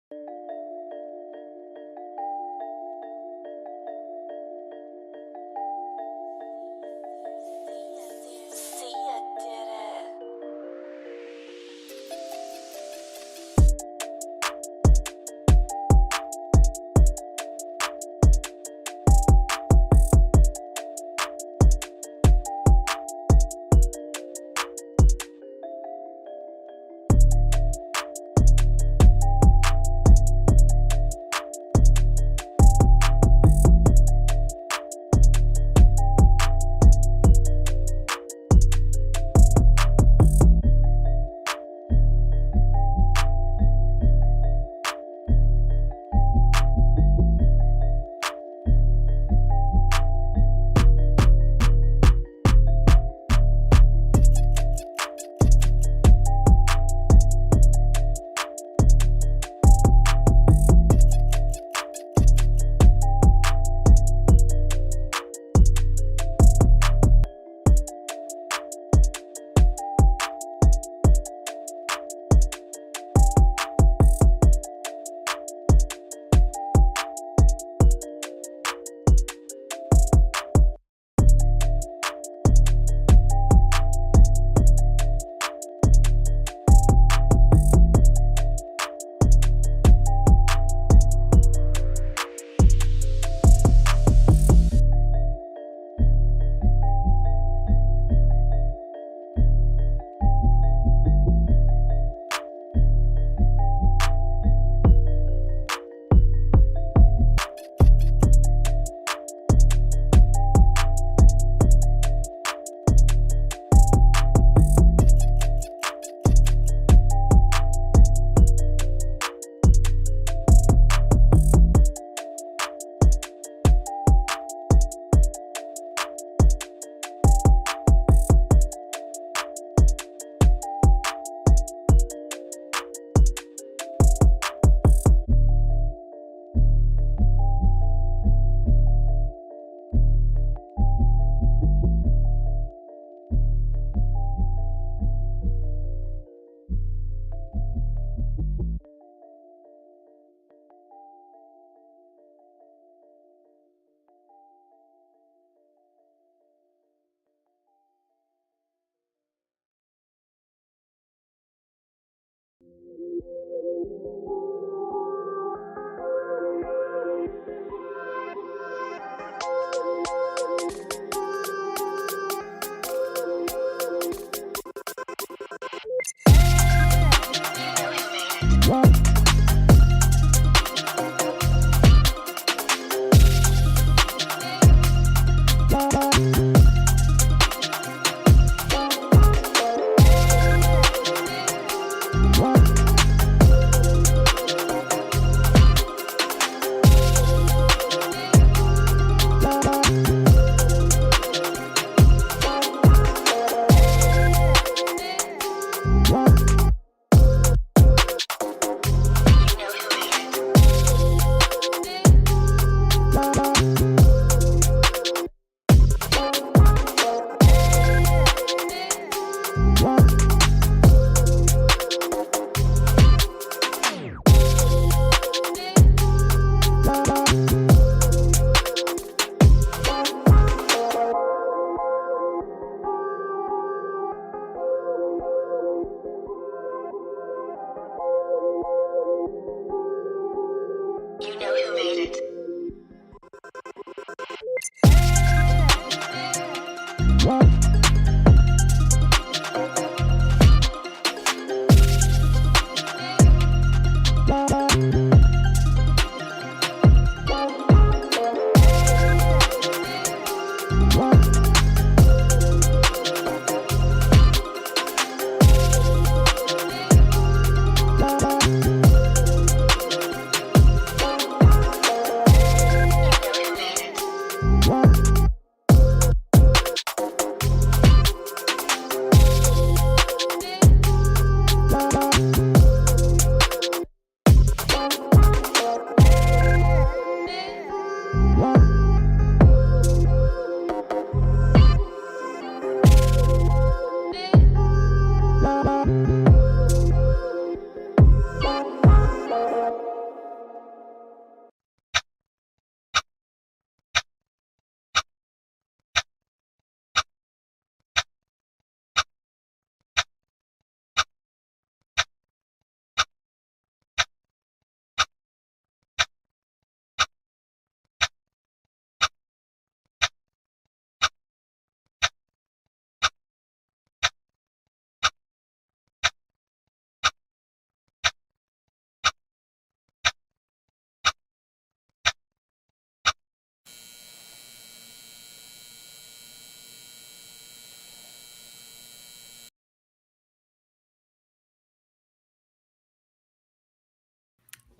Sia did it.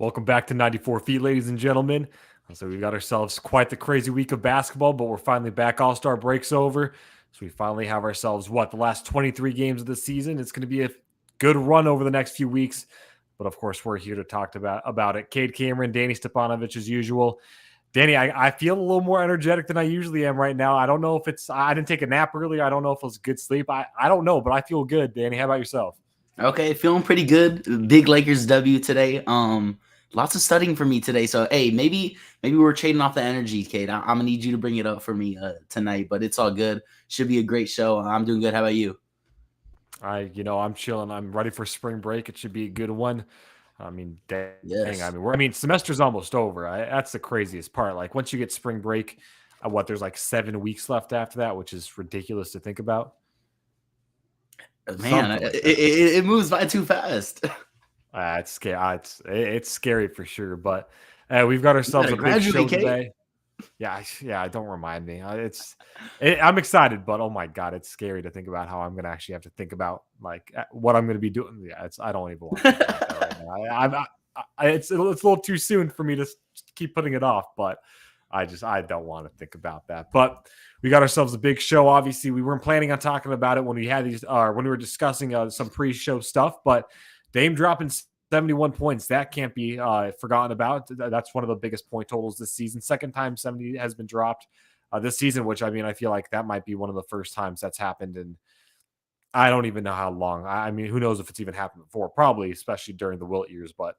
Welcome back to 94 Feet, ladies and gentlemen. So we've got ourselves quite the crazy week of basketball, but we're finally back. All-Star break's over. So we finally have ourselves, the last 23 games of the season. It's going to be a good run over the next few weeks. But of course, we're here to talk about it. Kade Cameron, Danny Stepanovich as usual. Danny, I feel a little more energetic than I usually am right now. I don't know if I didn't take a nap earlier. I don't know if it was good sleep. I don't know, but I feel good. Danny, how about yourself? Okay, feeling pretty good. Big Lakers W today. Lots of studying for me today. So hey, maybe we're trading off the energy, Kate. I'm gonna need you to bring it up for me tonight, but it's all good. Should be a great show. I'm doing good. How about you? I'm chilling. I'm ready for spring break. It should be a good one. I mean, dang. Yes. Semester's almost over. That's the craziest part. Like once you get spring break, there's like 7 weeks left after that, which is ridiculous to think about. Man, Something like that. it moves by too fast. It's scary. It's scary for sure. But we've got You ourselves gotta a big show graduate, Kate. today. Yeah. Don't remind me. I'm excited, but oh my god, it's scary to think about how I'm gonna actually have to think about like what I'm gonna be doing. Yeah, I don't even want to think about that right now. It's a little too soon for me to keep putting it off, but I don't want to think about that. But we got ourselves a big show. Obviously, we weren't planning on talking about it when we had these, when we were discussing some pre-show stuff, but Dame dropping 71 points. That can't be forgotten about. That's one of the biggest point totals this season. Second time 70 has been dropped this season, which I feel like that might be one of the first times that's happened. And I don't even know how long. Who knows if it's even happened before? Probably, especially during the Wilt years. But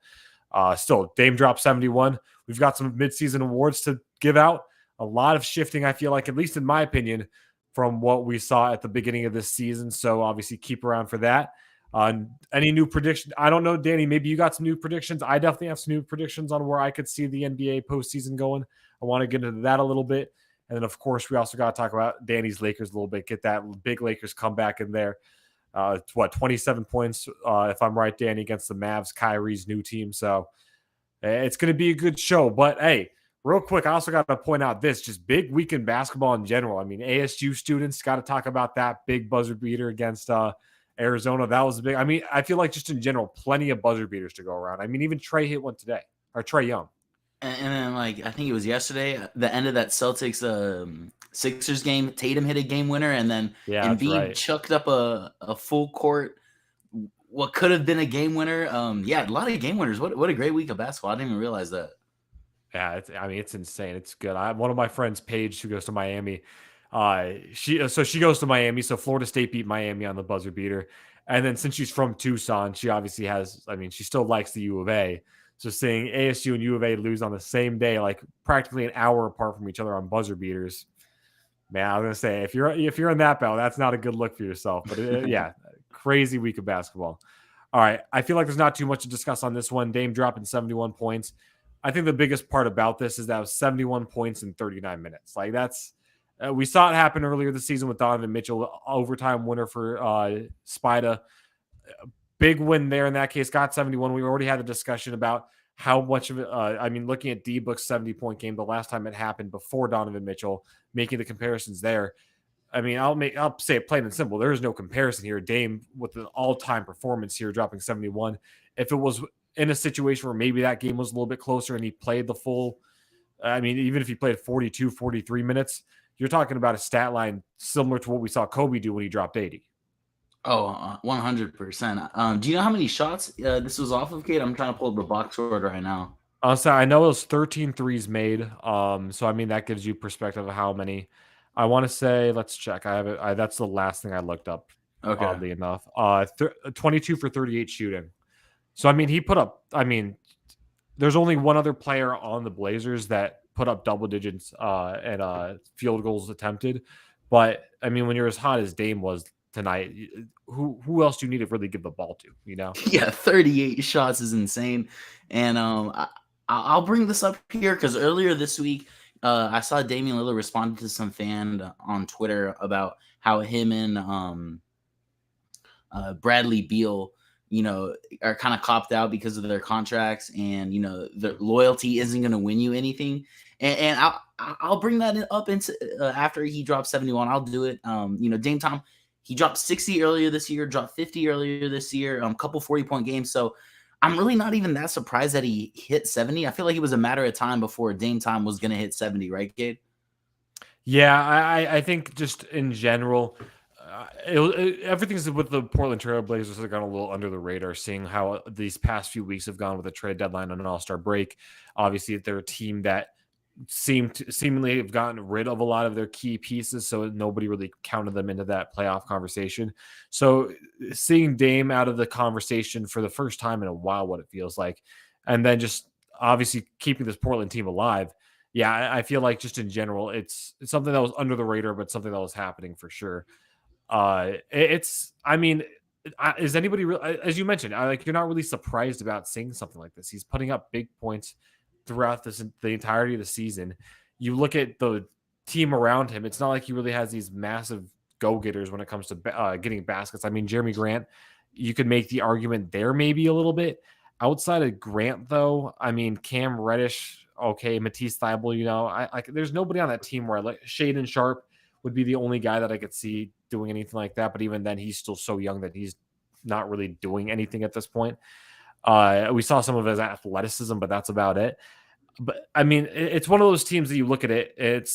still, Dame dropped 71. We've got some midseason awards to give out. A lot of shifting, I feel like, at least in my opinion, from what we saw at the beginning of this season. So obviously keep around for that. Any new prediction? I don't know, Danny. Maybe you got some new predictions. I definitely have some new predictions on where I could see the NBA postseason going. I want to get into that a little bit, and then of course we also got to talk about Danny's Lakers a little bit. Get that big Lakers comeback in there. 27 points, if I'm right, Danny, against the Mavs, Kyrie's new team. So it's going to be a good show. But hey, real quick, I also got to point out this just big week in basketball in general. ASU students got to talk about that big buzzer beater against Arizona. That was a big. I feel like just in general, plenty of buzzer beaters to go around. Even Trey hit one today, or Trey Young. And then, like, I think it was yesterday, the end of that Celtics Sixers game, Tatum hit a game winner, and then Yeah, that's Embiid right. chucked up a full court, what could have been a game winner. Yeah, a lot of game winners. What a great week of basketball. I didn't even realize that. Yeah, it's insane. It's good. One of my friends, Paige, who goes to Miami. She goes to Miami. So Florida State beat Miami on the buzzer beater, and then since she's from Tucson, she obviously has. She still likes the U of A. So seeing ASU and U of A lose on the same day, like practically an hour apart from each other on buzzer beaters, man, I was gonna say if you're in that battle, that's not a good look for yourself. But yeah, crazy week of basketball. All right, I feel like there's not too much to discuss on this one. Dame dropping 71 points. I think the biggest part about this is that it was 71 points in 39 minutes. Like that's we saw it happen earlier this season with Donovan Mitchell, overtime winner for Spida. Big win there in that case. Got 71. We already had a discussion about how much of it. Looking at D-Book's 70-point game, the last time it happened before Donovan Mitchell, making the comparisons there. I'll say it plain and simple. There is no comparison here. Dame with an all-time performance here, dropping 71. If it was in a situation where maybe that game was a little bit closer and he played the full, even if he played 42, 43 minutes, you're talking about a stat line similar to what we saw Kobe do when he dropped 80. Oh, 100%. Do you know how many shots this was off of, Kate? I'm trying to pull up the box score right now. So I know it was 13 threes made. That gives you perspective of how many. I want to say, let's check. I have it. That's the last thing I looked up. Okay. Oddly enough, 22 for 38 shooting. So he put up. There's only one other player on the Blazers that put up double digits and field goals attempted. But when you're as hot as Dame was tonight, who else do you need to really give the ball to? Yeah, 38 shots is insane. And I'll bring this up here because earlier this week, I saw Damian Lillard responded to some fan on Twitter about how him and Bradley Beal, are kind of copped out because of their contracts, and the loyalty isn't going to win you anything. And I'll bring that up into after he drops 71. I'll do it. Dame Tom, he dropped 60 earlier this year, dropped 50 earlier this year, couple 40-point games. So I'm really not even that surprised that he hit 70. I feel like it was a matter of time before Dame time was going to hit 70, right, Kade? Yeah, I think just in general, everything's with the Portland Trail Blazers have gone a little under the radar, seeing how these past few weeks have gone with the trade deadline and an All Star break. Obviously, they're a team that seemingly have gotten rid of a lot of their key pieces, so nobody really counted them into that playoff conversation. So seeing Dame out of the conversation for the first time in a while, what it feels like, and then just obviously keeping this Portland team alive. Yeah, I feel like just in general, it's something that was under the radar, but something that was happening for sure. I mean, is anybody as you mentioned, like you're not really surprised about seeing something like this. He's putting up big points throughout the entirety of the season. You look at the team around him; it's not like he really has these massive go getters when it comes to getting baskets. I mean, Jeremy Grant, you could make the argument there maybe a little bit. Outside of Grant, though, I mean, Cam Reddish, okay, Matisse Thybulle, there's nobody on that team where like Shaden Sharp would be the only guy that I could see doing anything like that. But even then, he's still so young that he's not really doing anything at this point. We saw some of his athleticism, but that's about it. But I mean, it's one of those teams that you look at it,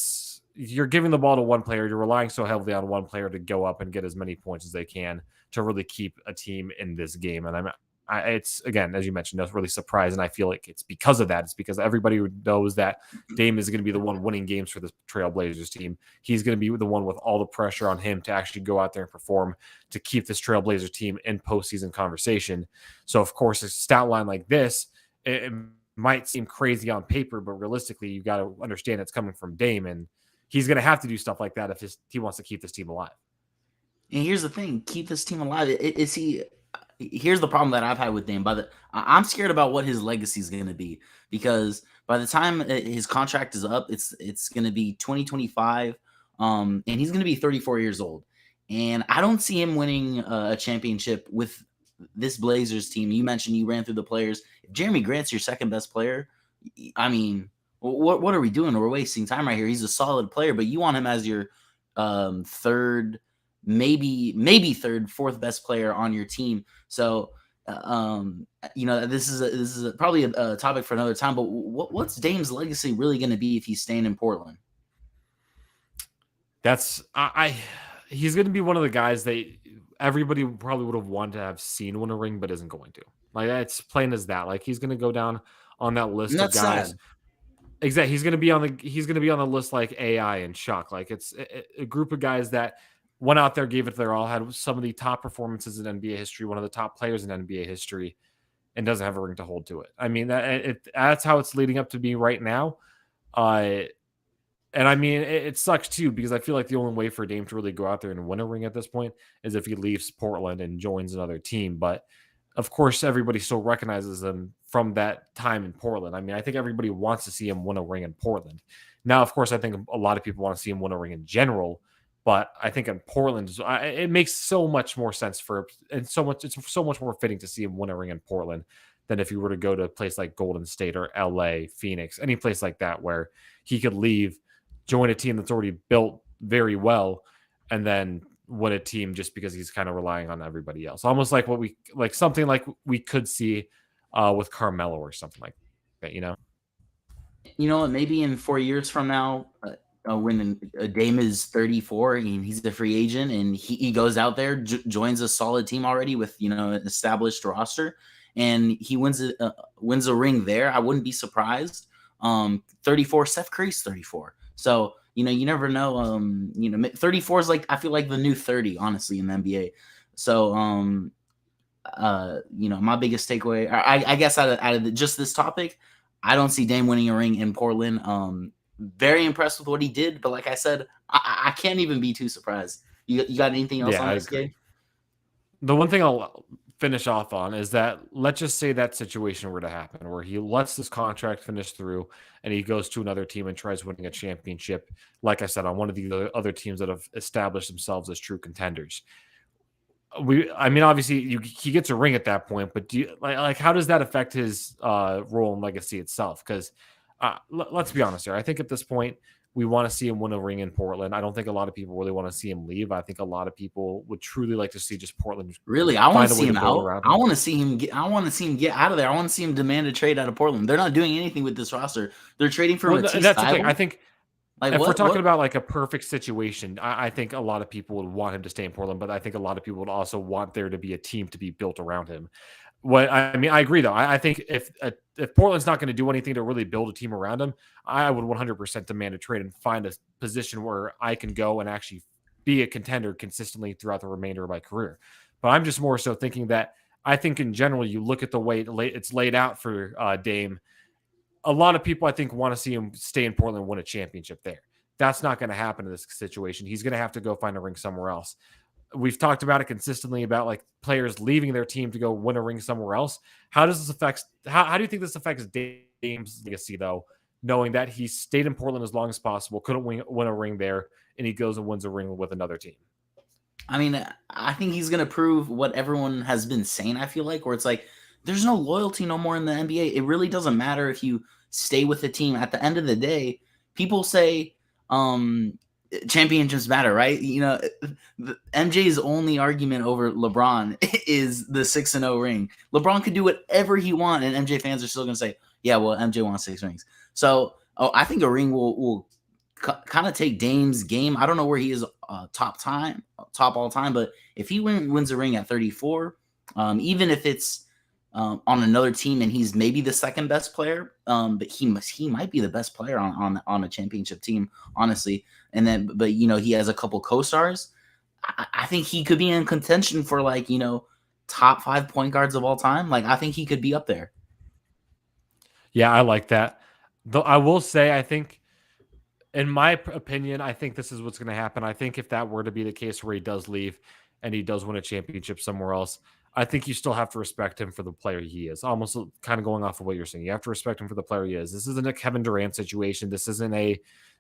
you're giving the ball to one player, you're relying so heavily on one player to go up and get as many points as they can to really keep a team in this game. And it's again, as you mentioned, that's really surprising. I feel like it's because of that. It's because everybody knows that Dame is going to be the one winning games for the Trailblazers team. He's going to be the one with all the pressure on him to actually go out there and perform to keep this Trailblazers team in postseason conversation. So, of course, a stat line like this, it might seem crazy on paper, but realistically, you got to understand it's coming from Dame, and he's going to have to do stuff like that if he wants to keep this team alive. And here's the thing: keep this team alive. Is he? Here's the problem that I've had with Dame. I'm scared about what his legacy is going to be, because by the time his contract is up, it's going to be 2025, and he's going to be 34 years old. And I don't see him winning a championship with this Blazers team. You mentioned you ran through the players. If Jeremy Grant's your second best player, I mean, what are we doing? We're wasting time right here. He's a solid player, but you want him as your third, maybe third, fourth best player on your team. So, this is probably a topic for another time. But what's Dame's legacy really going to be if he's staying in Portland? He's going to be one of the guys that everybody probably would have wanted to have seen win a ring, but isn't going to. Like, it's plain as that. Like, he's going to go down on that list of guys. Sad. Exactly. He's going to be on the list like AI and Chuck. Like, it's a group of guys that went out there, gave it their all, had some of the top performances in NBA history, one of the top players in NBA history, and doesn't have a ring to hold to it. I mean, that's how it's leading up to be right now. And I mean, it sucks too, because I feel like the only way for Dame to really go out there and win a ring at this point is if he leaves Portland and joins another team. But of course, everybody still recognizes him from that time in Portland. I mean, I think everybody wants to see him win a ring in Portland. Now, of course, I think a lot of people want to see him win a ring in general. But I think in Portland, it makes so much more sense it's so much more fitting to see him win a ring in Portland than if he were to go to a place like Golden State or LA, Phoenix, any place like that where he could leave, join a team that's already built very well, and then win a team just because he's kind of relying on everybody else. Almost like something like we could see with Carmelo or something like that, You know what? Maybe in 4 years from now, when Dame is 34 and he's a free agent and he goes out there, joins a solid team already with an established roster, and he wins a ring there, I wouldn't be surprised. 34, Steph Curry's 34, so you never know. 34 is like, I feel like the new 30, honestly, in the NBA. So my biggest takeaway, I guess out of just this topic, I don't see Dame winning a ring in Portland. Very impressed with what he did, but like I said, I can't even be too surprised. You got anything else on this game? The one thing I'll finish off on is that, let's just say that situation were to happen where he lets this contract finish through and he goes to another team and tries winning a championship, like I said, on one of the other teams that have established themselves as true contenders. Obviously he gets a ring at that point, but how does that affect his role and legacy itself? Because let's be honest here. I think at this point, we want to see him win a ring in Portland. I don't think a lot of people really want to see him leave. I think a lot of people would truly like to see just Portland. Really, I want to see him out. Around him. I want to see him get. I want to see him get out of there. I want to see him demand a trade out of Portland. They're not doing anything with this roster. They're trading for Matisse. That's the thing. I think if we're talking about like a perfect situation, I think a lot of people would want him to stay in Portland, but I think a lot of people would also want there to be a team to be built around him. I agree though. I think if Portland's not going to do anything to really build a team around him, I would 100% demand a trade and find a position where I can go and actually be a contender consistently throughout the remainder of my career. But I'm just more so thinking that I think in general, you look at the way it's laid out for Dame. A lot of people I think want to see him stay in Portland and win a championship there. That's not going to happen in this situation. He's going to have to go find a ring somewhere else. We've talked about it consistently about like players leaving their team to go win a ring somewhere else. How does this affect? How do you think this affects Dame's legacy though? Knowing that he stayed in Portland as long as possible, couldn't win a ring there, and he goes and wins a ring with another team. I mean, I think he's going to prove what everyone has been saying. I feel like where it's like there's no loyalty no more in the NBA. It really doesn't matter if you stay with the team. At the end of the day, people say championships matter, right? You know, MJ's only argument over LeBron is the 6-0 ring. LeBron could do whatever he wants, and MJ fans are still going to say, yeah, well, MJ won 6 rings. So I think a ring will kind of take Dame's game. I don't know where he is top all time, but if he wins a ring at 34, even if it's on another team and he's maybe the second best player, but he might be the best player on a championship team, honestly. And then, but you know, he has a couple co-stars. I think he could be in contention for like, you know, top 5 point guards of all time. Like I think he could be up there. Yeah, I like that. Though I will say, I think, in my opinion, I think this is what's going to happen. I think if that were to be the case where he does leave and he does win a championship somewhere else, I think you still have to respect him for the player he is. Almost kind of going off of what you're saying. You have to respect him for the player he is. This isn't a Kevin Durant situation. This isn't a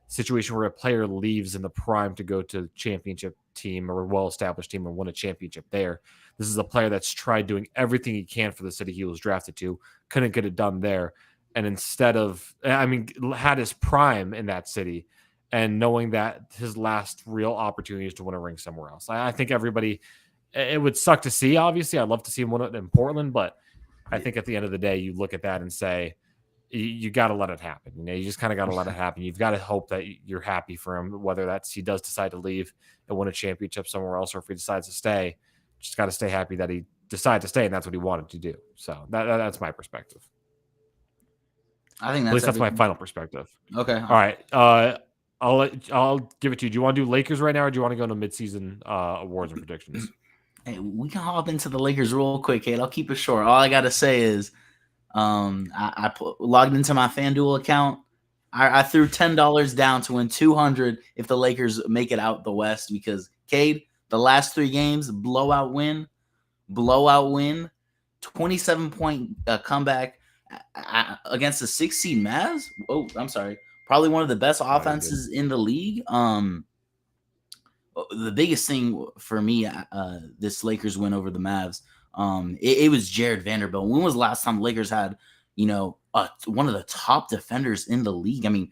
situation where a player leaves in the prime to go to championship team or a well-established team and win a championship there. This is a player that's tried doing everything he can for the city he was drafted to, couldn't get it done there. And instead of, had his prime in that city and knowing that his last real opportunity is to win a ring somewhere else. I think everybody, it would suck to see, obviously. I'd love to see him win it in Portland, but I think at the end of the day, you look at that and say, you got to let it happen. You know, you just kind of got to let it happen. You've got to hope that you're happy for him, whether that's he does decide to leave and win a championship somewhere else, or if he decides to stay, just got to stay happy that he decided to stay and that's what he wanted to do. So that's my perspective. I think at least that's my final perspective. Okay. All right. I'll give it to you. Do you want to do Lakers right now, or do you want to go into midseason awards and predictions? Hey, we can hop into the Lakers real quick, Kate. I'll keep it short. All I gotta say is, I logged into my FanDuel account. I threw $10 down to win $200 if the Lakers make it out the West. Because Cade, the last 3 games, blowout win, 27-point comeback against the 6 seed Mavs. Oh, I'm sorry. Probably one of the best offenses in the league. The biggest thing for me, this Lakers win over the Mavs, it was Jared Vanderbilt. When was the last time the Lakers had, you know, one of the top defenders in the league? I mean,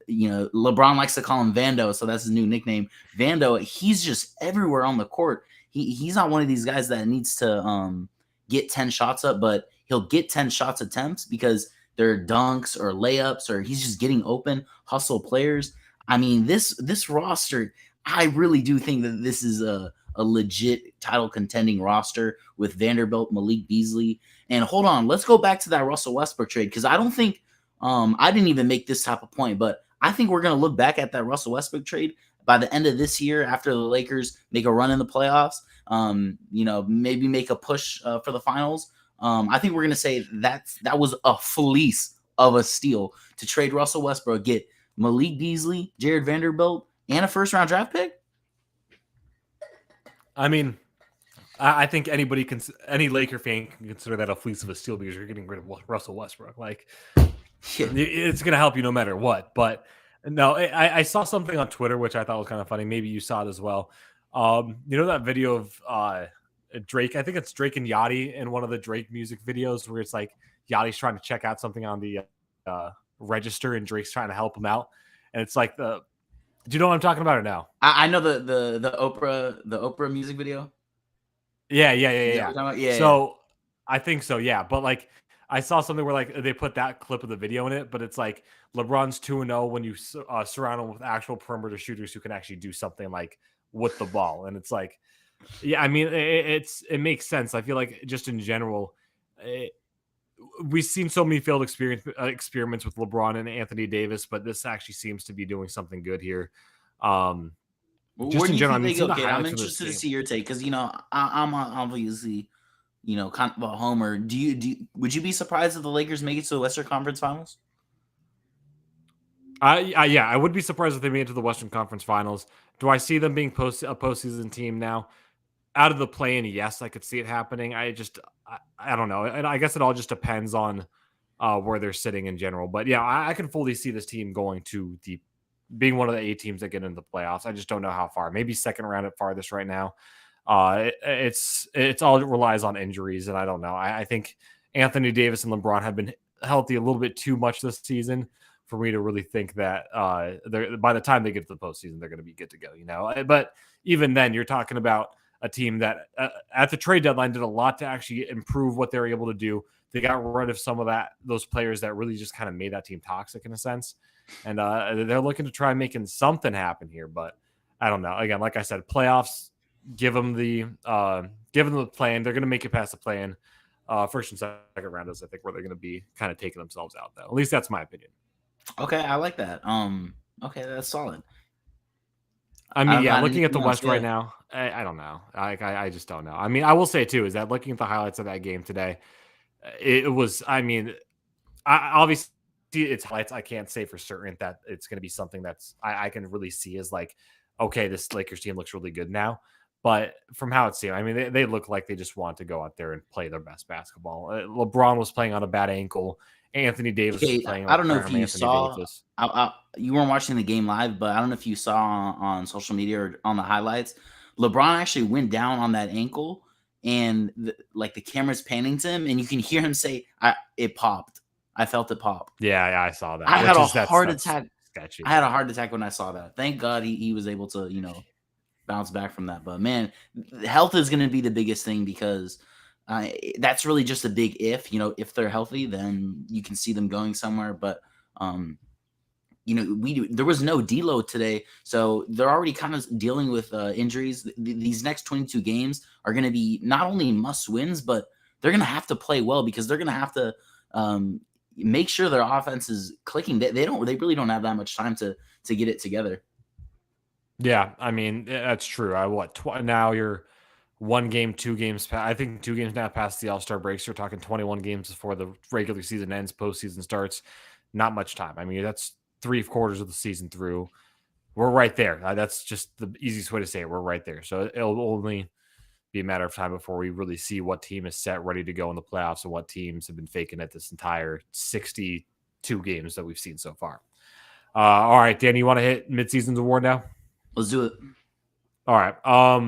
you know, LeBron likes to call him Vando, so that's his new nickname. Vando, he's just everywhere on the court. He's not one of these guys that needs to get 10 shots up, but he'll get 10 shots attempts because they're dunks or layups, or he's just getting open, hustle players. I mean, this roster, I really do think that this is a legit title contending roster with Vanderbilt, Malik Beasley. And hold on, let's go back to that Russell Westbrook trade, because I don't think I didn't even make this type of point, but I think we're going to look back at that Russell Westbrook trade by the end of this year after the Lakers make a run in the playoffs, you know, maybe make a push for the finals. I think we're going to say that was a fleece of a steal to trade Russell Westbrook, get Malik Beasley, Jared Vanderbilt, and a first-round draft pick. I mean, I think any Laker fan can consider that a fleece of a steal because you're getting rid of Russell Westbrook. Like, it's going to help you no matter what. But no, I saw something on Twitter which I thought was kind of funny. Maybe you saw it as well. You know that video of Drake? I think it's Drake and Yachty in one of the Drake music videos where it's like Yachty's trying to check out something on the register and Drake's trying to help him out. and it's like the. Do you know what I'm talking about or no? I know the Oprah music video. Yeah. Is that what you're talking about? Yeah. So I think so, yeah. But like I saw something where like they put that clip of the video in it, but it's like LeBron's 2-0 when you surround him with actual perimeter shooters who can actually do something like with the ball, and it's like, yeah, I mean, it makes sense. I feel like just in general, it, we've seen so many failed experiments with LeBron and Anthony Davis, but this actually seems to be doing something good here. Um, Where just do in you general, I think mean, they seeing go, the Kate? I'm highlights from this interested to game. see your take because I'm obviously kind of a homer. Would you be surprised if the Lakers make it to the Western Conference Finals? Yeah, I would be surprised if they made it to the Western Conference Finals. Do I see them being a postseason team now? Out of the play-in, yes, I could see it happening. I don't know, and I guess it all just depends on where they're sitting in general. But yeah, I can fully see this team going to deep, being one of the 8 teams that get into the playoffs. I just don't know how far. Maybe second round at farthest right now. It's all relies on injuries, and I don't know. I think Anthony Davis and LeBron have been healthy a little bit too much this season for me to really think that they're by the time they get to the postseason, they're going to be good to go. But even then, you're talking about a team that at the trade deadline did a lot to actually improve what they were able to do. They got rid of some of those players that really just kind of made that team toxic in a sense, and they're looking to try making something happen here. But I don't know. Again, like I said, playoffs. Give them the plan. They're going to make it past the plan. First and second round is, I think, where they're going to be kind of taking themselves out. Though, at least that's my opinion. Okay, I like that. Okay, that's solid. I I mean, don't yeah, got looking at the anything else. West right Yeah. now, I don't know. I just don't know. I mean, I will say too is that looking at the highlights of that game today, it was. I mean, obviously it's highlights. I can't say for certain that it's going to be something that's I can really see as like, okay, this Lakers team looks really good now. But from how it seemed, I mean, they look like they just want to go out there and play their best basketball. LeBron was playing on a bad ankle. Anthony Davis was Okay, playing I like don't know if prime you Anthony saw. Davis. You weren't watching the game live, but I don't know if you saw on social media or on the highlights. LeBron actually went down on that ankle, and like the camera's panning to him, and you can hear him say, "It popped. I felt it pop." Yeah, I saw that. I had Which a is heart that's attack. I sketchy. had a heart attack when I saw that. Thank God he was able to bounce back from that. But man, health is going to be the biggest thing because that's really just a big if. If they're healthy, then you can see them going somewhere. But there was no deload today, so they're already kind of dealing with injuries. These next 22 games are going to be not only must wins, but they're going to have to play well because they're going to have to make sure their offense is clicking. They really don't have that much time to get it together. Yeah, I mean that's true. Now you're 1 game, 2 games. I think 2 games now past the All-Star breaks. You're talking 21 games before the regular season ends, postseason starts. Not much time. I mean, that's 3/4 of the season through. We're right there. That's just the easiest way to say it. We're right there. So it'll only be a matter of time before we really see what team is set, ready to go in the playoffs, and what teams have been faking it this entire 62 games that we've seen so far. All right, Danny, you want to hit midseason's award now? Let's do it. All right. All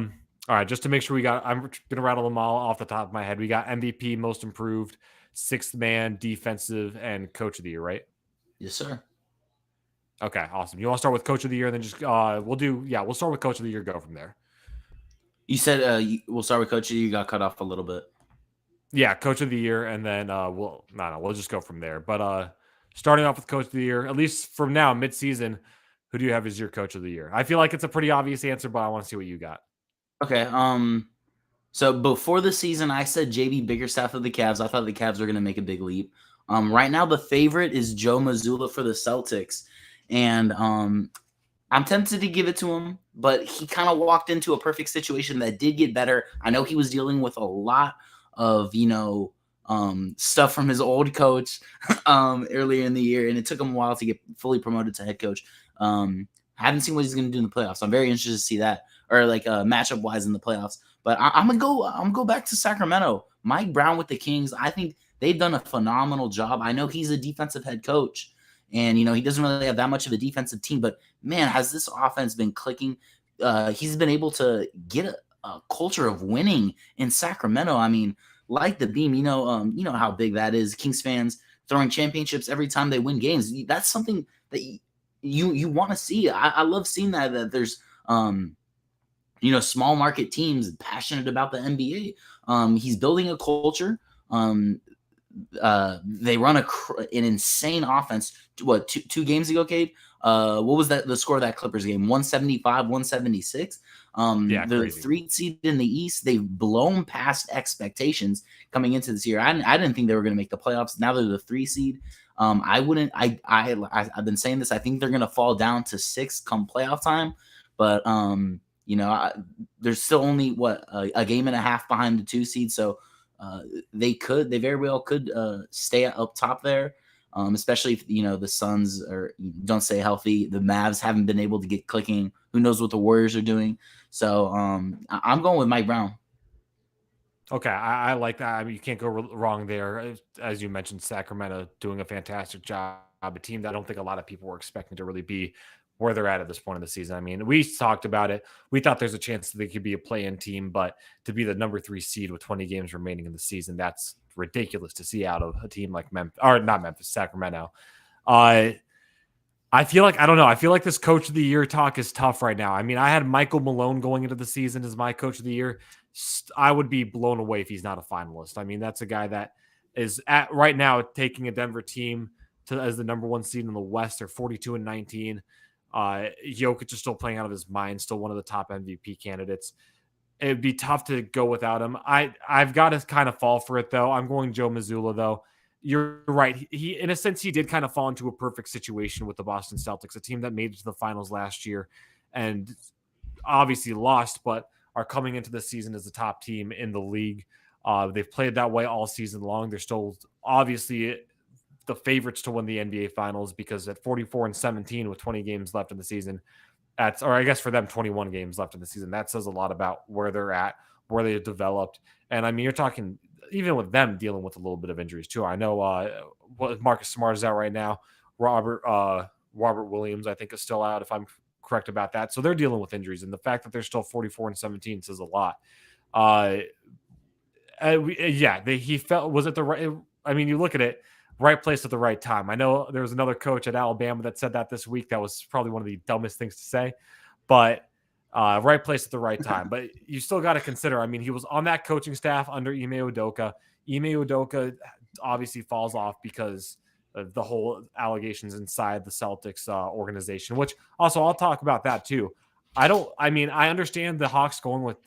right. Just to make sure I'm gonna rattle them all off the top of my head. We got MVP, most improved, sixth man, defensive, and coach of the year, right? Yes, sir. Okay, awesome. You want to start with coach of the year, and then just we'll start with coach of the year. Go from there. You said we'll start with coach of the year. You got cut off a little bit. Yeah, coach of the year, and then we'll just go from there. But starting off with coach of the year, at least from now, mid-season, who do you have as your coach of the year? I feel like it's a pretty obvious answer, but I want to see what you got. Okay. So before the season, I said JB Bickerstaff of the Cavs. I thought the Cavs were going to make a big leap. Right now, the favorite is Joe Mazzulla for the Celtics, and I'm tempted to give it to him, but he kind of walked into a perfect situation that did get better. I know he was dealing with a lot of stuff from his old coach earlier in the year, and it took him a while to get fully promoted to head coach. Haven't seen what he's going to do in the playoffs. I'm very interested to see that, or like matchup wise in the playoffs. But I'm gonna go back to Sacramento. Mike Brown with the Kings. I think they've done a phenomenal job. I know he's a defensive head coach, and he doesn't really have that much of a defensive team. But man, has this offense been clicking? He's been able to get a culture of winning in Sacramento. I mean, like the beam. You know how big that is. Kings fans throwing championships every time they win games. That's something that you want to see. I love seeing that there's small market teams passionate about the NBA. He's building a culture. They run an insane offense. What, two games ago, Cade? What was the score of that Clippers game? 175, 176. Yeah, The crazy. 3 seed in the East, they've blown past expectations coming into this year. I didn't think they were going to make the playoffs. Now they're the 3 seed. I've been saying this. I think they're going to fall down to 6 come playoff time. But there's still only a game and a half behind the 2 seed. So they very well could stay up top there. Especially if the Suns don't stay healthy. The Mavs haven't been able to get clicking. Who knows what the Warriors are doing? So I'm going with Mike Brown. Okay, I like that. I mean, you can't go wrong there. As you mentioned, Sacramento doing a fantastic job. A team that I don't think a lot of people were expecting to really be where they're at this point in the season. I mean, we talked about it. We thought there's a chance that they could be a play-in team, but to be the number 3 seed with 20 games remaining in the season, that's ridiculous to see out of a team like Sacramento. I feel like, I don't know. I feel like this coach of the year talk is tough right now. I mean, I had Michael Malone going into the season as my coach of the year. I would be blown away if he's not a finalist. I mean, that's a guy that is at right now taking a Denver team as the number 1 seed in the West. They're 42-19. Jokic is still playing out of his mind, still one of the top MVP candidates. It'd be tough to go without him. I've got to kind of fall for it, though. I'm going Joe Mazzulla, though. You're right. He, in a sense, he did kind of fall into a perfect situation with the Boston Celtics, a team that made it to the finals last year and obviously lost, but are coming into the season as the top team in the league. They've played that way all season long. They're still obviously the favorites to win the NBA Finals because at 44-17 with 20 games left in the season, or I guess for them 21 games left in the season, that says a lot about where they're at, where they've developed. And I mean, you're talking even with them dealing with a little bit of injuries too. I know Marcus Smart is out right now. Robert Williams, I think, is still out, if I'm correct about that. So they're dealing with injuries, and the fact that they're still 44-17 says a lot. He felt, was it the right? I mean, you look at it, right place at the right time. I know there was another coach at Alabama that said that this week. That was probably one of the dumbest things to say, but right place at the right time. But you still got to consider, I mean, he was on that coaching staff under Ime Udoka. Ime Udoka obviously falls off because of the whole allegations inside the Celtics organization, which also I'll talk about that too. I understand the Hawks going with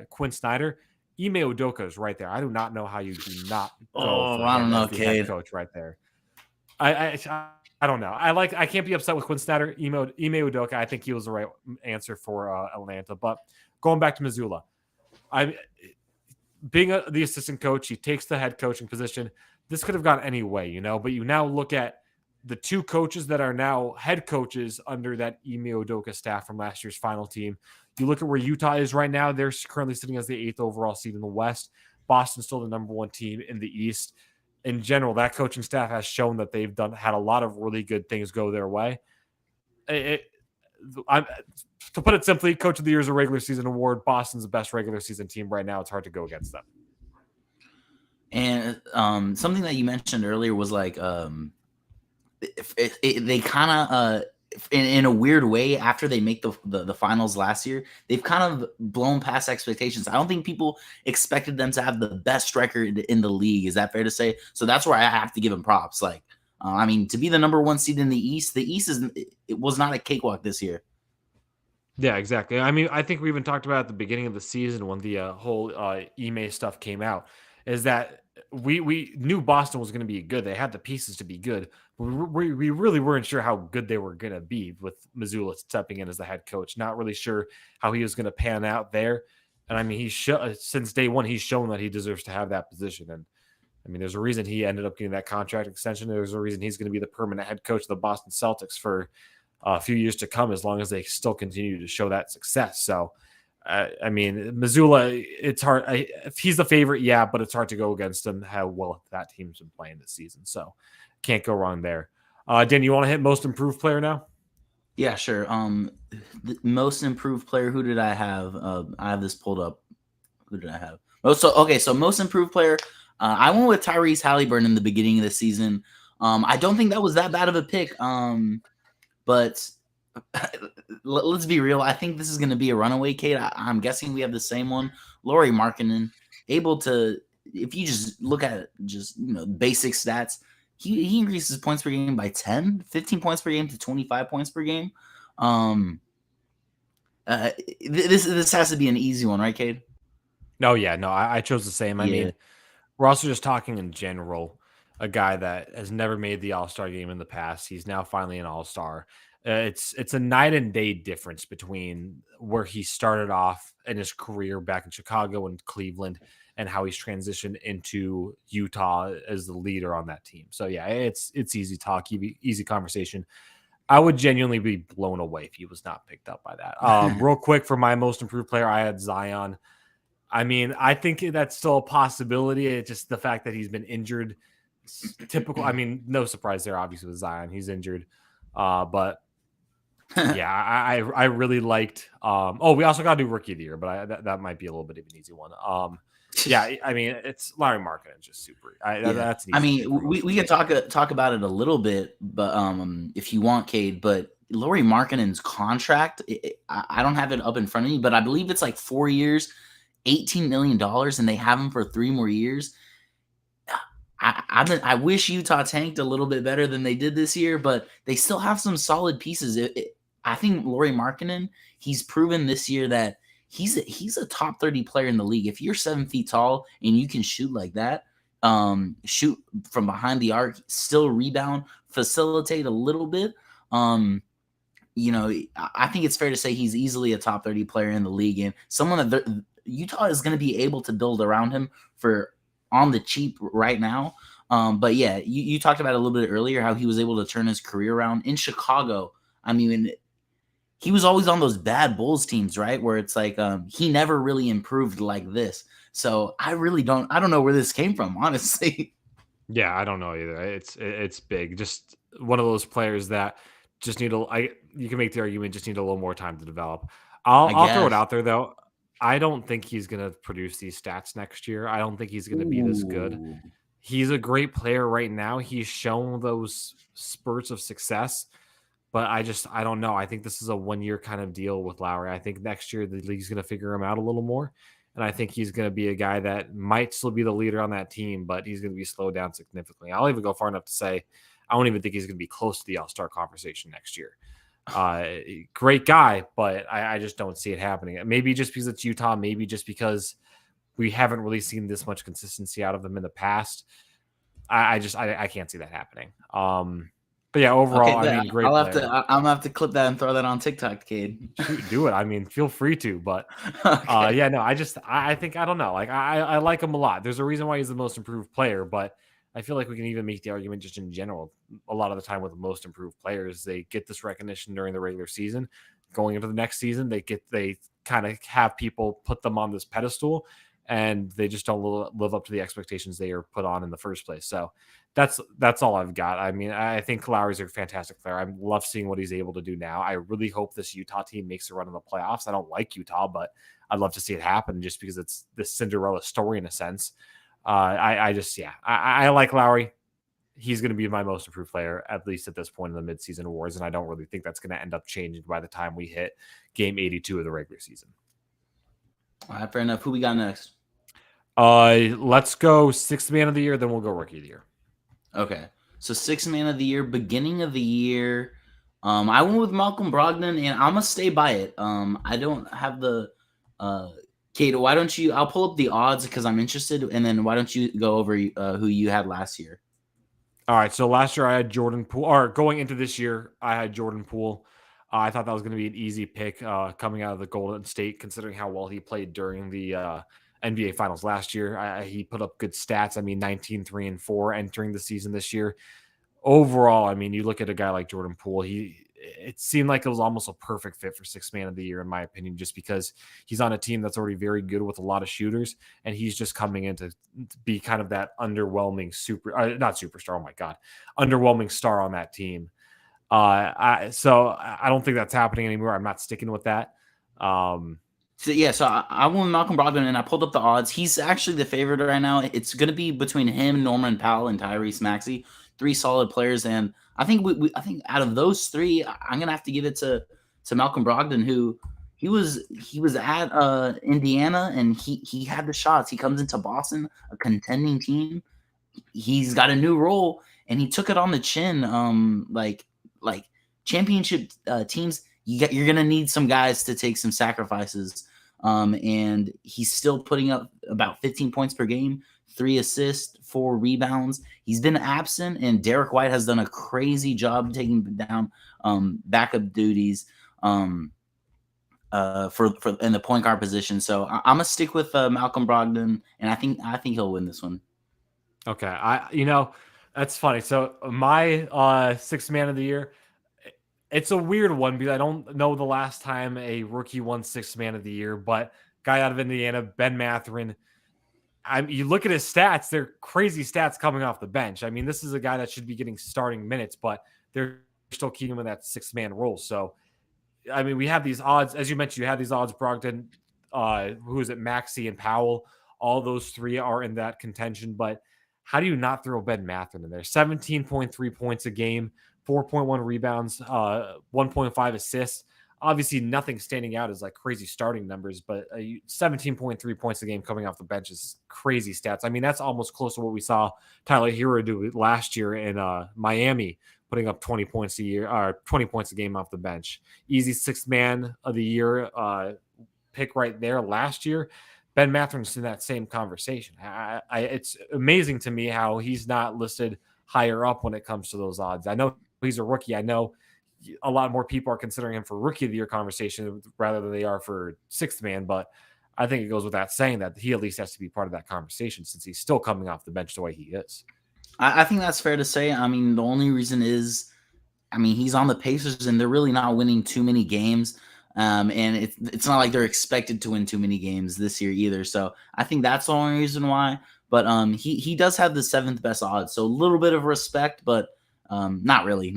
Quinn Snyder. Ime Udoka is right there. I do not know how you do not go for him as the head coach right there. I don't know. I can't be upset with Quinn Snyder. Ime Udoka, I think he was the right answer for Atlanta. But going back to Mazzulla, being the assistant coach, he takes the head coaching position. This could have gone any way, but you now look at the 2 coaches that are now head coaches under that Ime Udoka staff from last year's final team. You look at where Utah is right now. They're currently sitting as the 8th overall seed in the West. Boston's still the number 1 team in the East. In general, that coaching staff has shown that they've had a lot of really good things go their way. To put it simply, Coach of the Year is a regular season award. Boston's the best regular season team right now. It's hard to go against them. And something that you mentioned earlier was like they kind of in a weird way, after they make the finals last year, they've kind of blown past expectations. I don't think people expected them to have the best record in the league. Is that fair to say? So that's where I have to give them props. Like, I mean, to be the number 1 seed in the East it was not a cakewalk this year. Yeah, exactly. I mean, I think we even talked about at the beginning of the season when the whole Ime stuff came out, is that we knew Boston was going to be good. They had the pieces to be good. But we really weren't sure how good they were going to be with Mazzulla stepping in as the head coach. Not really sure how he was going to pan out there. And I mean, since day one, he's shown that he deserves to have that position. And I mean, there's a reason he ended up getting that contract extension. There's a reason he's going to be the permanent head coach of the Boston Celtics for a few years to come, as long as they still continue to show that success. So, I mean, Mazzulla, it's hard. If he's the favorite, yeah, but it's hard to go against him, how well that team's been playing this season. So can't go wrong there. Dan, you want to hit most improved player now? Yeah, sure. The most improved player, who did I have? I have this pulled up. Who did I have? So most improved player, I went with Tyrese Halliburton in the beginning of the season. I don't think that was that bad of a pick. but let's be real. I think this is going to be a runaway, Kate. I'm guessing we have the same one. Lauri Markkanen, able to, if you just look at just basic stats, he increases points per game by 10, 15 points per game to 25 points per game. This has to be an easy one, right, Cade? No, yeah, no, I chose the same. I mean, we're also just talking in general. A guy that has never made the All-Star game in the past. He's now finally an All-Star. It's a night and day difference between where he started off in his career back in Chicago and Cleveland and how he's transitioned into Utah as the leader on that team. So yeah, it's easy talk, easy conversation. I would genuinely be blown away if he was not picked up by that. Real quick, for my most improved player, I had Zion. I mean, I think that's still a possibility. It's just the fact that he's been injured. Typical. I mean, no surprise there, obviously, with Zion. He's injured. But yeah, I really liked. We also got to do Rookie of the Year, but that might be a little bit of an easy one. Yeah, I mean, it's Lauri Markkanen, just super. That's an easy we can talk about it a little bit, but if you want, Cade, but Lauri Markkanen's contract, I don't have it up in front of me, but I believe it's like 4 years, $18 million, and they have him for 3 more years. I wish Utah tanked a little bit better than they did this year, but they still have some solid pieces. I think Lauri Markkanen, he's proven this year that he's a top 30 player in the league. If you're 7 feet tall and you can shoot like that, shoot from behind the arc, still rebound, facilitate a little bit, I think it's fair to say he's easily a top 30 player in the league, and someone that Utah is going to be able to build around him for on the cheap right now. But yeah, you talked about it a little bit earlier, how he was able to turn his career around in Chicago. I mean, he was always on those bad Bulls teams, right? Where it's like he never really improved like this. So I don't know where this came from, honestly. Yeah, I don't know either. It's big. Just one of those players that just need you can make the argument just need a little more time to develop. I'll throw it out there though. I don't think he's going to produce these stats next year. I don't think he's going to be this good. He's a great player right now. He's shown those spurts of success, but I don't know. I think this is a 1-year kind of deal with Lauri. I think next year the league's going to figure him out a little more. And I think he's going to be a guy that might still be the leader on that team, but he's going to be slowed down significantly. I'll even go far enough to say I don't even think he's going to be close to the All-Star conversation next year. Great guy, but I just don't see it happening. Maybe just because it's Utah, maybe just because we haven't really seen this much consistency out of them in the past. I can't see that happening. But yeah, overall, okay, I mean, great. I'm gonna have to clip that and throw that on TikTok, Cade. Do it. I mean, feel free to, but okay. yeah, no, I think I don't know. Like I like him a lot. There's a reason why he's the most improved player, but I feel like we can even make the argument just in general. A lot of the time with the most improved players, they get this recognition during the regular season. Going into the next season, they kind of have people put them on this pedestal, and they just don't live up to the expectations they are put on in the first place. So that's all I've got. I mean, I think Lauri's a fantastic player. I love seeing what he's able to do now. I really hope this Utah team makes a run in the playoffs. I don't like Utah, but I'd love to see it happen just because it's this Cinderella story in a sense. I like Lauri. He's going to be my most improved player, at least at this point in the midseason awards. And I don't really think that's going to end up changing by the time we hit game 82 of the regular season. All right, fair enough. Who we got next? Let's go sixth man of the year, then we'll go rookie of the year. Okay. So sixth man of the year, beginning of the year. I went with Malcolm Brogdon, and I'm going to stay by it. I don't have the Kate, why don't you? I'll pull up the odds because I'm interested, and then why don't you go over who you had last year? All right, so last year I had Jordan Poole, or going into this year I had Jordan Poole. I thought that was going to be an easy pick coming out of the Golden State, considering how well he played during the NBA Finals last year. He put up good stats. I mean, 19, 3, and 4 entering the season this year. Overall, I mean, you look at a guy like Jordan Poole, it seemed like it was almost a perfect fit for sixth man of the year, in my opinion, just because he's on a team that's already very good with a lot of shooters, and he's just coming in to be kind of that underwhelming underwhelming star on that team. So I don't think that's happening anymore. I'm not sticking with that. So I went with Malcolm Brogdon, and I pulled up the odds. He's actually the favorite right now. It's going to be between him, Norman Powell, and Tyrese Maxey. three solid players, and I think I think out of those three, I'm gonna have to give it to Malcolm Brogdon, who he was at Indiana, and he had the shots. He comes into Boston, a contending team. He's got a new role, and he took it on the chin. Like championship teams, you're gonna need some guys to take some sacrifices. And he's still putting up about 15 points per game, 3 assists, 4 rebounds. He's been absent, and Derek White has done a crazy job taking down backup duties for in the point guard position. So I'm gonna stick with Malcolm Brogdon, and I think he'll win this one. Okay, that's funny. So my sixth man of the year, it's a weird one because I don't know the last time a rookie won sixth man of the year, but guy out of Indiana, Ben Mathurin. You look at his stats; they're crazy stats coming off the bench. I mean, this is a guy that should be getting starting minutes, but they're still keeping him in that six-man role. So, I mean, we have these odds, as you mentioned. You have these odds: Brogdon, who is it, Maxey and Powell. All those three are in that contention, but how do you not throw Ben Mathurin in there? 17.3 points a game, 4.1 rebounds, 1.5 assists. Obviously, nothing standing out as like crazy starting numbers, but 17.3 points a game coming off the bench is crazy stats. I mean, that's almost close to what we saw Tyler Hero do last year in Miami, putting up 20 points a year, or 20 points a game off the bench. Easy sixth man of the year pick right there last year. Ben Mathurin's in that same conversation. It's amazing to me how he's not listed higher up when it comes to those odds. I know he's a rookie. I know a lot more people are considering him for rookie of the year conversation rather than they are for sixth man, but I think it goes without saying that he at least has to be part of that conversation since he's still coming off the bench the way he is. I think that's fair to say. I mean, the only reason is, I mean, he's on the Pacers and they're really not winning too many games. And it's not like they're expected to win too many games this year either. So I think that's the only reason why. But he does have the 7th best odds. So a little bit of respect, but not really.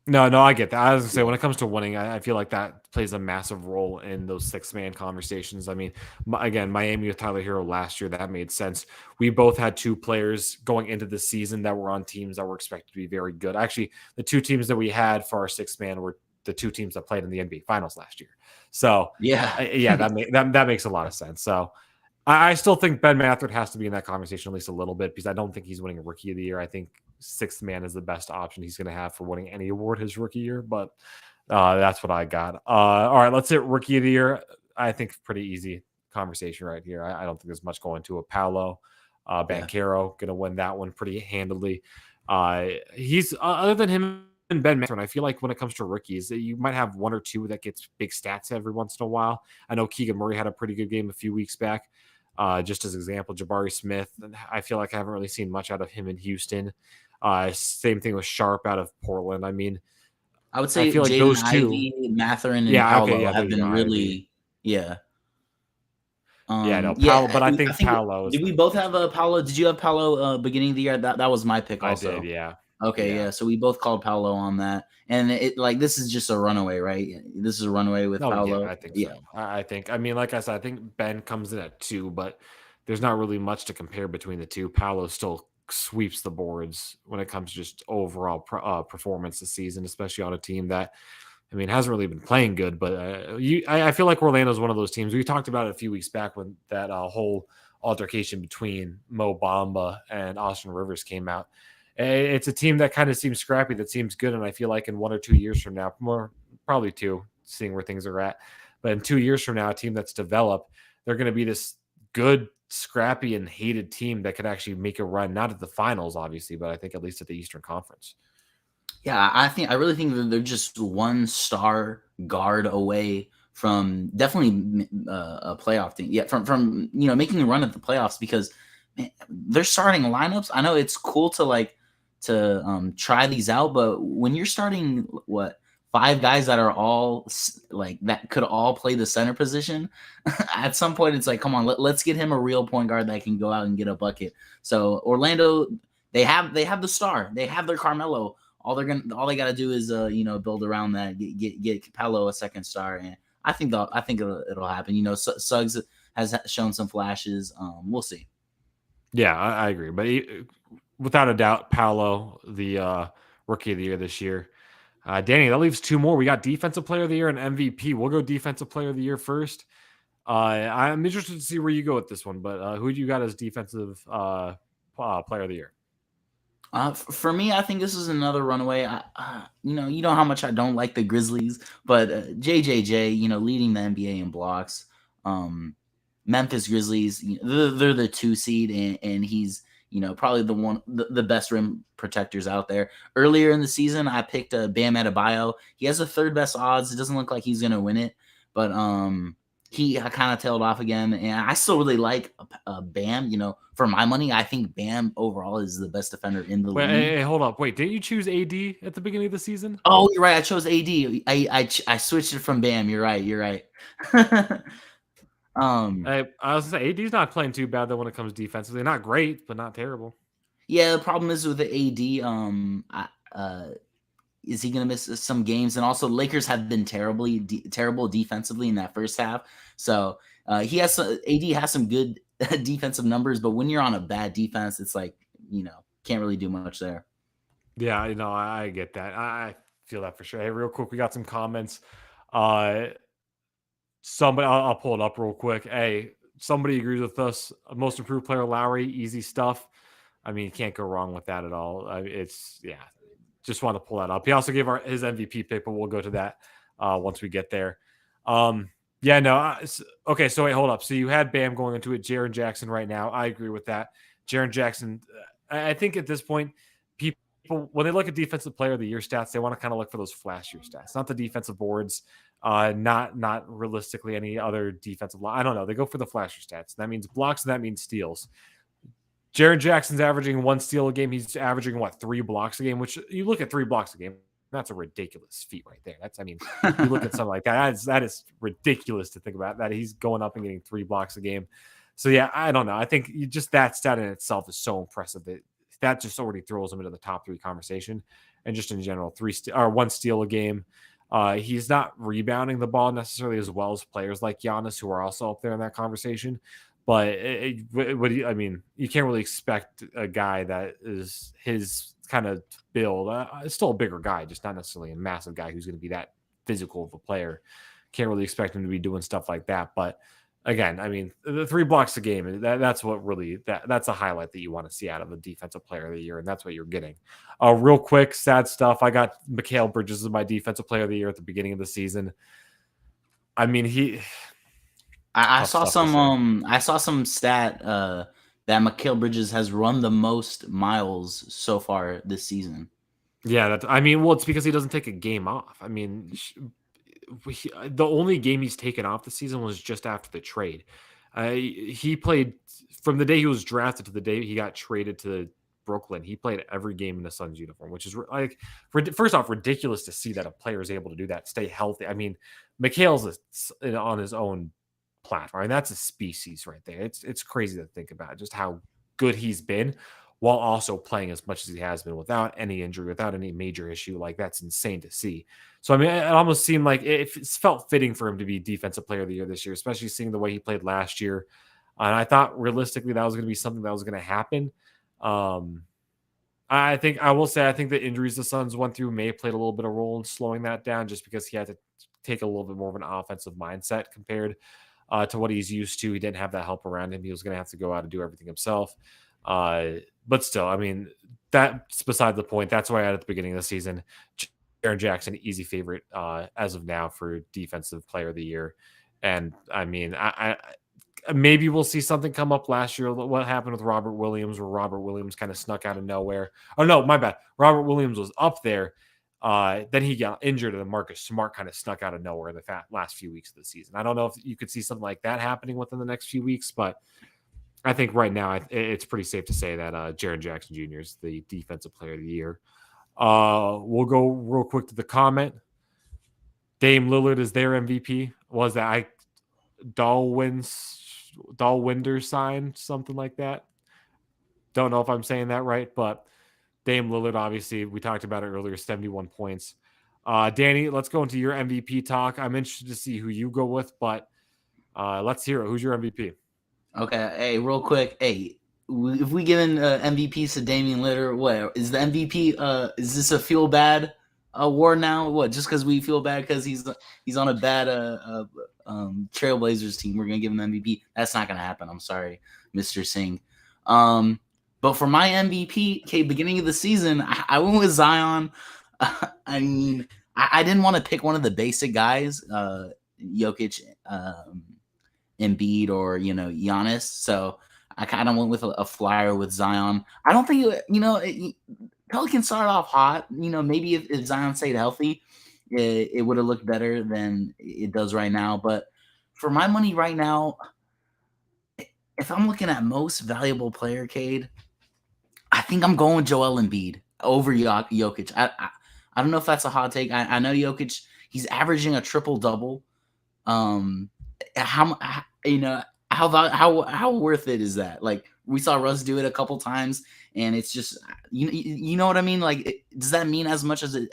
No, I get that. I was going to say, when it comes to winning, I feel like that plays a massive role in those six-man conversations. I mean, again, Miami with Tyler Hero last year, that made sense. We both had 2 players going into the season that were on teams that were expected to be very good. Actually, the 2 teams that we had for our six-man were the 2 teams that played in the NBA Finals last year. So, that makes a lot of sense. So, I still think Ben Mathurin has to be in that conversation at least a little bit because I don't think he's winning a rookie of the year. I think sixth man is the best option he's going to have for winning any award his rookie year, but that's what I got. All right, let's hit rookie of the year. I think pretty easy conversation right here. I don't think there's much going to it. Paolo Banchero going to win that one pretty handily. He's other than him and Ben Mathurin, I feel like when it comes to rookies, you might have 1 or 2 that gets big stats every once in a while. I know Keegan Murray had a pretty good game a few weeks back. Just as an example, Jabari Smith, I feel like I haven't really seen much out of him in Houston. Same thing with Sharp out of Portland. I mean, I would say I feel like those 2, Mathurin, and Paolo have been really, Paolo, but I think Paolo. Did we both have Paolo? Did you have Paolo beginning of the year? That was my pick also. I did, yeah. Okay, yeah. So we both called Paolo on that, and this is just a runaway, right? This is a runaway with Paolo. Yeah, I think so. I think. I mean, like I said, I think Ben comes in at 2, but there's not really much to compare between the 2. Paolo still sweeps the boards when it comes to just overall performance this season, especially on a team that, I mean, hasn't really been playing good. But I feel like Orlando's one of those teams. We talked about it a few weeks back when that whole altercation between Mo Bamba and Austin Rivers came out. It's a team that kind of seems scrappy, that seems good, and I feel like in 1 or 2 years from now, probably 2, seeing where things are at, but in 2 years from now, a team that's developed, they're going to be this good, scrappy, and hated team that could actually make a run, not at the finals, obviously, but I think at least at the Eastern Conference. Yeah, I really think that they're just 1 star guard away from definitely a playoff team. Yeah, from making a run at the playoffs, because man, they're starting lineups. I know it's cool to try these out, but when you're starting 5 guys that are all that could all play the center position, at some point it's like, come on, let's get him a real point guard that can go out and get a bucket. So Orlando, they have the star, they have their Carmelo. All they got to do is build around that, get Paolo a second star, and I think it'll happen. Suggs has shown some flashes. We'll see. Yeah, I agree, but without a doubt, Paolo, the rookie of the year this year. Danny, that leaves two more. We got defensive player of the year and MVP. We'll go defensive player of the year first. I'm interested to see where you go with this one, but who do you got as defensive player of the year? For me, I think this is another runaway. You know how much I don't like the Grizzlies, but JJJ, leading the NBA in blocks. Um, Memphis Grizzlies, they're the 2 seed, and he's probably the best rim protectors out there. Earlier in the season, I picked Bam Adebayo. He has the third best odds. It doesn't look like he's gonna win it, but he kind of tailed off again, and I still really like Bam. For my money, I think Bam overall is the best defender in the Wait, league. hey, hold up. Wait, didn't you choose AD at the beginning of the season? Oh, you're right. I chose AD. I switched it from Bam. You're right. You're right. I was gonna say AD's not playing too bad though when it comes defensively. Not great, but not terrible. Yeah, the problem is with the AD. Is he going to miss some games? And also, Lakers have been terrible defensively in that first half. So AD has some good defensive numbers, but when you're on a bad defense, it's like can't really do much there. Yeah, I get that. I feel that for sure. Hey, real quick, we got some comments. Uh, I'll pull it up real quick. Hey, somebody agrees with us. Most improved player, Lowry, easy stuff. I mean, you can't go wrong with that at all. Just want to pull that up. He also gave his MVP pick, but we'll go to that once we get there. Okay, so wait, hold up. So you had Bam going into it, Jaren Jackson right now. I agree with that. Jaren Jackson, I think at this point, people, when they look at defensive player of the year stats, they want to kind of look for those flashier stats, not the defensive boards, not realistically any other defensive line. I don't know. They go for the flashier stats. That means blocks and that means steals. Jaren Jackson's averaging 1 steal a game. He's averaging 3 blocks a game, which you look at 3 blocks a game. That's a ridiculous feat right there. You look at something like that is ridiculous to think about that he's going up and getting 3 blocks a game. So yeah, I don't know. I think just that stat in itself is so impressive that just already throws him into the top 3 conversation. And just in general, 1 steal a game. He's not rebounding the ball necessarily as well as players like Giannis, who are also up there in that conversation. But you can't really expect a guy that is his kind of build. Still a bigger guy, just not necessarily a massive guy who's going to be that physical of a player. Can't really expect him to be doing stuff like that. But again, I mean, the 3 blocks a game, that's what really, that's a highlight that you want to see out of a defensive player of the year, and that's what you're getting. Real quick, sad stuff. I got Mikal Bridges as my defensive player of the year at the beginning of the season. I mean, I saw some stat that Mikal Bridges has run the most miles so far this season. Yeah, it's because he doesn't take a game off. I mean, the only game he's taken off the season was just after the trade. He played from the day he was drafted to the day he got traded to Brooklyn. He played every game in the Suns uniform, which is first off ridiculous to see that a player is able to do that, stay healthy. I mean, Mikal's on his own platform, and that's a species right there. It's crazy to think about just how good he's been while also playing as much as he has been without any injury, without any major issue. Like, that's insane to see. So I mean, it almost seemed like it felt fitting for him to be defensive player of the year this year, especially seeing the way he played last year. And I thought realistically that was going to be something that was going to happen. I think the injuries the Suns went through may have played a little bit of role in slowing that down, just because he had to take a little bit more of an offensive mindset compared to what he's used to. He didn't have that help around him. He was going to have to go out and do everything himself. But still, I mean, that's beside the point. That's why I had at the beginning of the season, Jaren Jackson, easy favorite as of now for defensive player of the year. And I mean, I maybe we'll see something come up last year. What happened with Robert Williams, where Robert Williams kind of snuck out of nowhere. Oh no, my bad. Robert Williams was up there. Then he got injured, and Marcus Smart kind of snuck out of nowhere in the last few weeks of the season. I don't know if you could see something like that happening within the next few weeks, but I think right now it's pretty safe to say that Jaren Jackson Jr. is the defensive player of the year. We'll go real quick to the comment. Dame Lillard is their MVP. Was that Dahlwinder sign, something like that? Don't know if I'm saying that right, but Dame Lillard, obviously, we talked about it earlier, 71 points. Danny, let's go into your MVP talk. I'm interested to see who you go with, but let's hear it. Who's your MVP? Okay, hey, real quick. Hey, if we give MVPs to Damian Lillard, what is the MVP? Is this a feel bad award now? What, just because we feel bad because he's on a bad Trailblazers team, we're gonna give him the MVP? That's not gonna happen. I'm sorry, Mr. Singh. But for my MVP, okay, beginning of the season, I went with Zion. I mean, I didn't want to pick one of the basic guys, Jokic, Embiid, or Giannis. So I kind of went with a flyer with Zion. I don't think Pelicans started off hot. Maybe if Zion stayed healthy, it would have looked better than it does right now. But for my money right now, if I'm looking at most valuable player, Kade, I think I'm going with Joel Embiid over Jokic. I don't know if that's a hot take. I know Jokic, he's averaging a triple double. How worth it is that? Like, we saw Russ do it a couple times, and it's just you know what I mean. Like, does that mean as much as it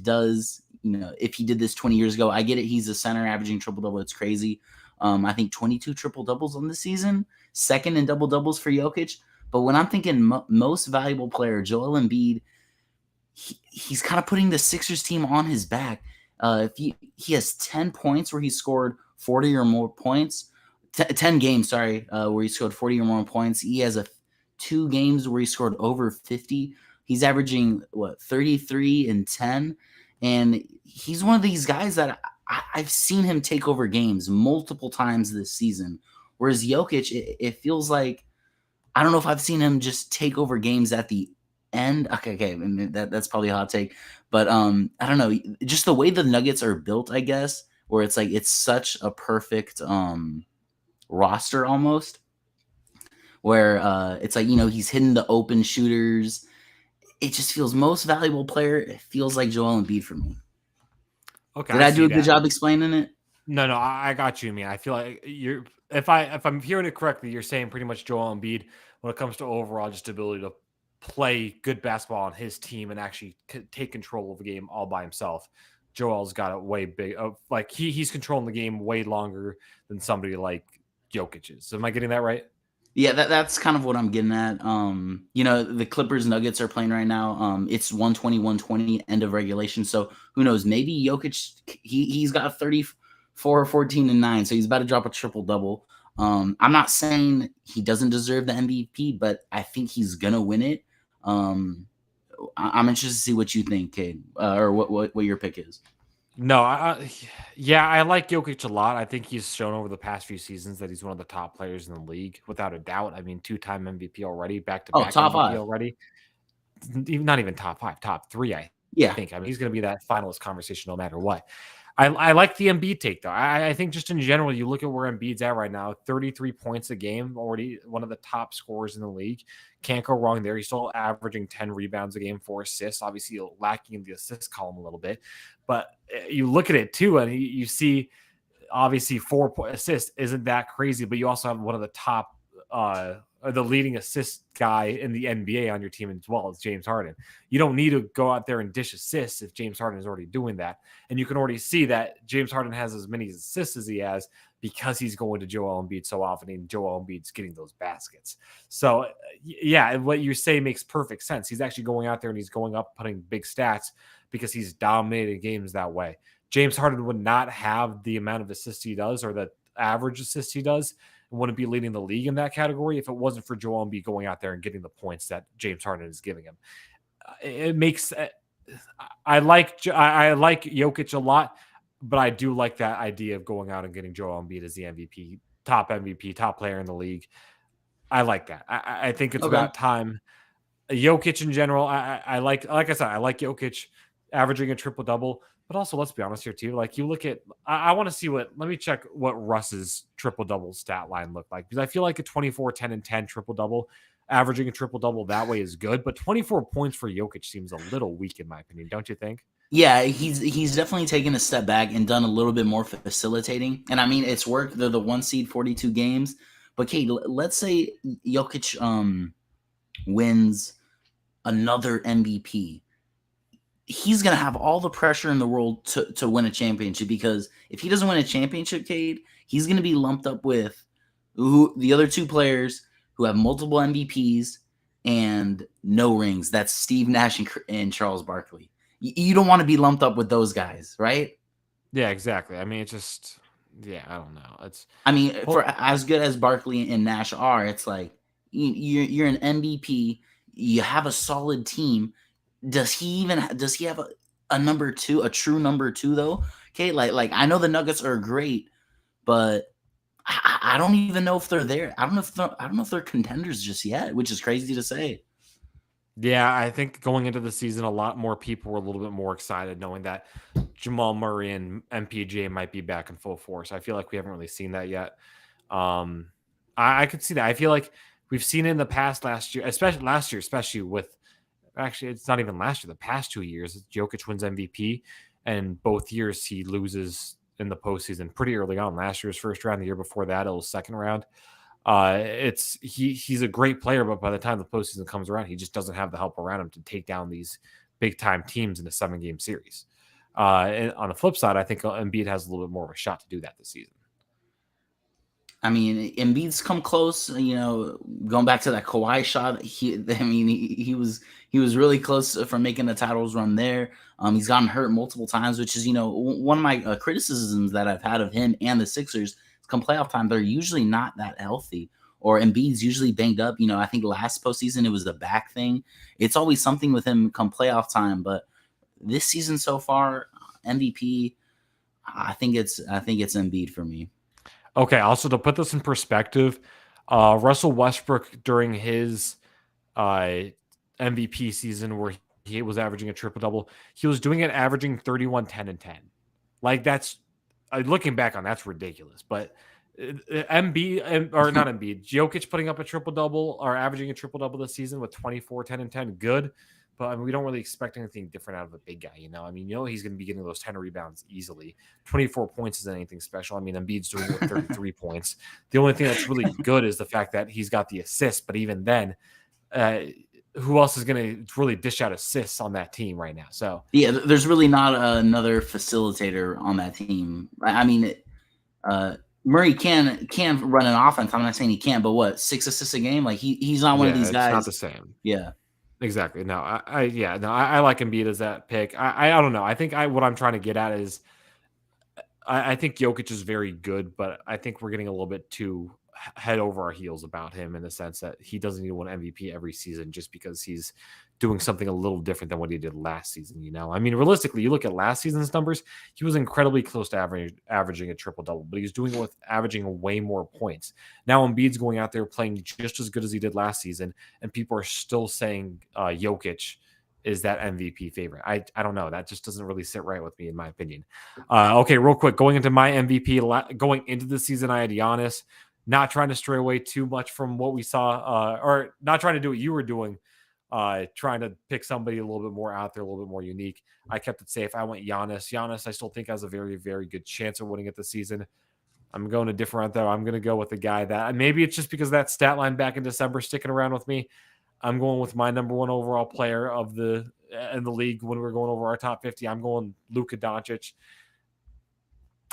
does? If he did this 20 years ago, I get it. He's a center averaging triple double. It's crazy. I think 22 triple doubles on the season, second in double doubles for Jokic. But when I'm thinking most valuable player, Joel Embiid, he's kind of putting the Sixers team on his back. If he has 10 points where he scored 40 or more points, 10 games, where he scored 40 or more points. He has 2 games where he scored over 50. He's averaging 33 and 10, and he's one of these guys that I've seen him take over games multiple times this season. Whereas Jokic, it feels like, I don't know if I've seen him just take over games at the end. Okay, that's probably a hot take, but I don't know, just the way the Nuggets are built, I guess, where it's like it's such a perfect roster almost, where it's like he's hitting the open shooters. It just feels most valuable player. It feels like Joel Embiid for me. Okay, did I do a good job explaining it? No, I got you. I mean, I feel like if I'm hearing it correctly, you're saying pretty much Joel Embiid when it comes to overall just ability to play good basketball on his team and actually take control of the game all by himself. Joel's got it way big. Like he's controlling the game way longer than somebody like Jokic is. Am I getting that right? Yeah, that's kind of what I'm getting at. The Clippers Nuggets are playing right now. It's 120-120 end of regulation. So who knows? Maybe Jokic, he's got 34, 14, and 9. So he's about to drop a triple double. I'm not saying he doesn't deserve the MVP, but I think he's gonna win it. I'm interested to see what you think, Kade, or what your pick is. No, I like Jokic a lot. I think he's shown over the past few seasons that he's one of the top players in the league, without a doubt. I mean, 2-time MVP already, back-to-back top MVP 5 already. Not even top 5, top 3, I think. I mean, he's going to be that finalist conversation no matter what. I like the Embiid take, though. I think just in general, you look at where Embiid's at right now, 33 points a game, already one of the top scorers in the league. Can't go wrong there. He's still averaging 10 rebounds a game, 4 assists, obviously lacking in the assist column a little bit. But you look at it, too, and you see, obviously, 4 assists isn't that crazy, but you also have one of the top the leading assist guy in the NBA on your team as well as James Harden. You don't need to go out there and dish assists if James Harden is already doing that. And you can already see that James Harden has as many assists as he has because he's going to Joel Embiid so often, and Joel Embiid's getting those baskets. So, yeah, what you say makes perfect sense. He's actually going out there and he's going up, putting big stats because he's dominated games that way. James Harden would not have the amount of assists he does, or the average assists he does, and wouldn't be leading the league in that category if it wasn't for Joel Embiid going out there and getting the points that James Harden is giving him. It makes I like Jokic a lot, but I do like that idea of going out and getting Joel Embiid as the MVP, top player in the league. I like that. I think it's about time. Jokic in general, I like I said, I like Jokic averaging a triple double. But also, let's be honest here, too. Like, you look at, I want to see let me check what Russ's triple-double stat line looked like. Because I feel like a 24, 10, and 10 triple-double, averaging a triple-double that way is good. But 24 points for Jokic seems a little weak, in my opinion. Don't you think? Yeah, he's definitely taken a step back and done a little bit more facilitating. And, I mean, it's worked. They're the 1 seed, 42 games. But, Kate, let's say Jokic wins another MVP. He's going to have all the pressure in the world to win a championship, because if he doesn't win a championship, Cade, he's going to be lumped up with the other 2 players who have multiple MVPs and no rings. That's Steve Nash and Charles Barkley. You don't want to be lumped up with those guys, right? Yeah, exactly. I mean, it's just, yeah, I don't know. It's I mean, for well, as good as Barkley and Nash are, it's like you're an MVP. You have a solid team. Does he have a number two, a true number two though? Okay, like I know the Nuggets are great, but I don't even know if they're there. I don't know if they're contenders just yet, which is crazy to say. yeah, I think going into the season, a lot more people were a little bit more excited knowing that Jamal Murray and MPJ might be back in full force. I feel like we haven't really seen that yet. Um, I could see that. I feel like we've seen it in the past last year, especially with actually, it's not even last year, the past 2 years. Jokic wins MVP, and both years he loses in the postseason pretty early on. Last year's first round, the year before that, it was second round. He's a great player, but by the time the postseason comes around, he just doesn't have the help around him to take down these big time teams in a 7-game series. And on the flip side, I think Embiid has a little bit more of a shot to do that this season. I mean, Embiid's come close. Going back to that Kawhi shot, he was really close from making the titles run there. He's gotten hurt multiple times, which is one of my criticisms that I've had of him and the Sixers. Come playoff time, they're usually not that healthy, or Embiid's usually banged up. I think last postseason it was the back thing. It's always something with him come playoff time, but this season so far, MVP, I think it's Embiid for me. Okay, also to put this in perspective, Russell Westbrook during his MVP season where he was averaging a triple double, he was doing it averaging 31, 10, and 10. Like that's looking back on that's ridiculous. But Embiid or not Embiid, Jokic putting up a triple double or averaging a triple double this season with 24, 10, and 10, good. But I mean, we don't really expect anything different out of a big guy, I mean, he's going to be getting those 10 rebounds easily. 24 points isn't anything special. I mean, Embiid's doing it with 33 points. The only thing that's really good is the fact that he's got the assist. But even then, who else is going to really dish out assists on that team right now? So yeah, there's really not another facilitator on that team. I mean, Murray can run an offense. I'm not saying he can't, but what, 6 assists a game? Like he's not one of these guys. It's not the same. Yeah. Exactly. No, I like Embiid as that pick. I don't know. I think what I'm trying to get at is I think Jokic is very good, but I think we're getting a little bit too head over our heels about him in the sense that he doesn't need to win MVP every season just because he's doing something a little different than what he did last season. I mean, realistically, you look at last season's numbers, he was incredibly close to averaging a triple double, but he's doing it with averaging way more points. Now Embiid's going out there playing just as good as he did last season, and people are still saying Jokic is that MVP favorite. I don't know. That just doesn't really sit right with me, in my opinion. Okay, real quick, going into my MVP, going into the season, I had Giannis. Not trying to stray away too much from what we saw, or not trying to do what you were doing, trying to pick somebody a little bit more out there, a little bit more unique. I kept it safe. I went Giannis. Giannis, I still think has a very, very good chance of winning it this season. I'm going a different route, though. I'm going to go with the guy that maybe it's just because that stat line back in December sticking around with me. I'm going with my number one overall player in the league when we're going over our top 50. I'm going Luka Doncic.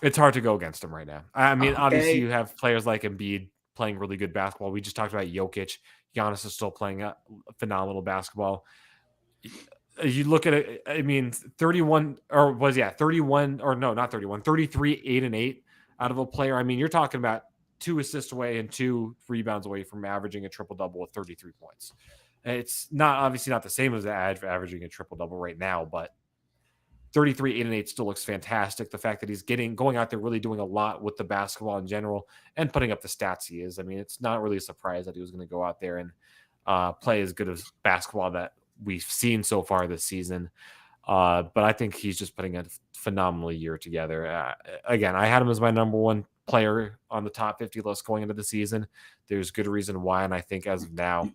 It's hard to go against him right now. I mean, Obviously you have players like Embiid playing really good basketball. We just talked about Jokic. Giannis is still playing a phenomenal basketball. You look at it, I mean, 31 or was, 31 or no, not 31, 33, 8 and 8 out of a player. I mean, you're talking about 2 assists away and 2 rebounds away from averaging a triple double with 33 points. It's obviously not the same as averaging a triple double right now, but 33, 8 and 8 still looks fantastic. The fact that he's going out there really doing a lot with the basketball in general and putting up the stats he is. I mean, it's not really a surprise that he was going to go out there and play as good as basketball that we've seen so far this season. But I think he's just putting a phenomenal year together. Again, I had him as my number one player on the top 50 list going into the season. There's good reason why. And I think as of now,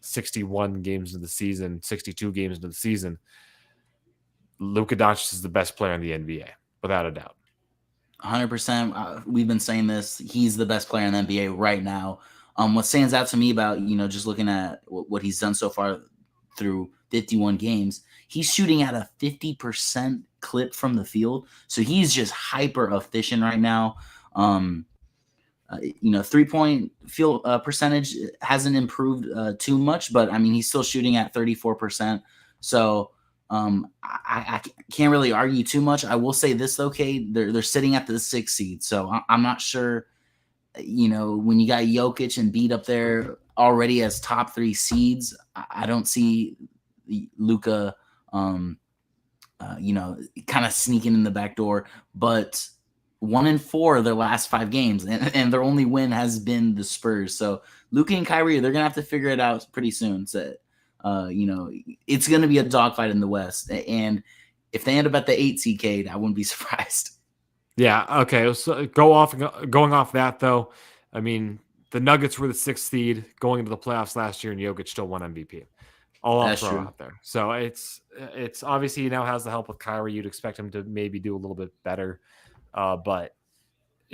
61 games into the season, 62 games into the season, Luka Doncic is the best player in the NBA, without a doubt. 100%. We've been saying this. He's the best player in the NBA right now. What stands out to me about, just looking at what he's done so far through 51 games, he's shooting at a 50% clip from the field. So he's just hyper efficient right now. 3-point field percentage hasn't improved too much, but I mean, he's still shooting at 34%. So I can't really argue too much. I will say this though, Kade, they're sitting at the 6th seed, so I'm not sure. When you got Jokic and Beat up there already as top 3 seeds, I don't see Luka, kind of sneaking in the back door. But 1-4 their last 5 games, and their only win has been the Spurs. So Luka and Kyrie, they're gonna have to figure it out pretty soon. So, it's gonna be a dogfight in the West, and if they end up at the 8 seed, Kade, I wouldn't be surprised. Yeah. Okay. So going off that though, I mean, the Nuggets were the 6th seed going into the playoffs last year, and Jokic still won MVP. All I'll That's throw true. out there. So it's obviously he now has the help with Kyrie. You'd expect him to maybe do a little bit better, but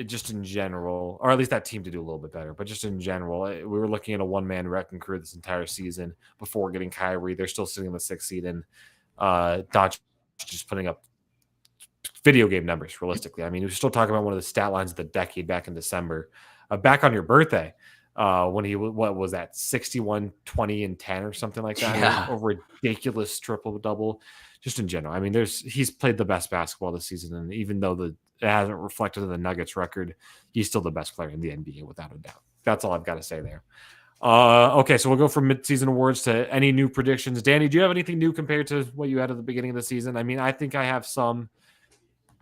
just in general, or at least that team to do a little bit better. But just in general, we were looking at a one-man wrecking crew this entire season before getting Kyrie. They're still sitting in the 6th seed, and Doncic just putting up video game numbers. Realistically, I mean, we're still talking about one of the stat lines of the decade back in December, back on your birthday. When he, what was that, 61, 20, and 10 or something like that? Yeah. A ridiculous triple-double. Just in general, I mean, he's played the best basketball this season, and even though it hasn't reflected in the Nuggets record, he's still the best player in the NBA without a doubt. That's all I've got to say there. Okay, so we'll go from midseason awards to any new predictions. Danny, do you have anything new compared to what you had at the beginning of the season? I mean, I think I have some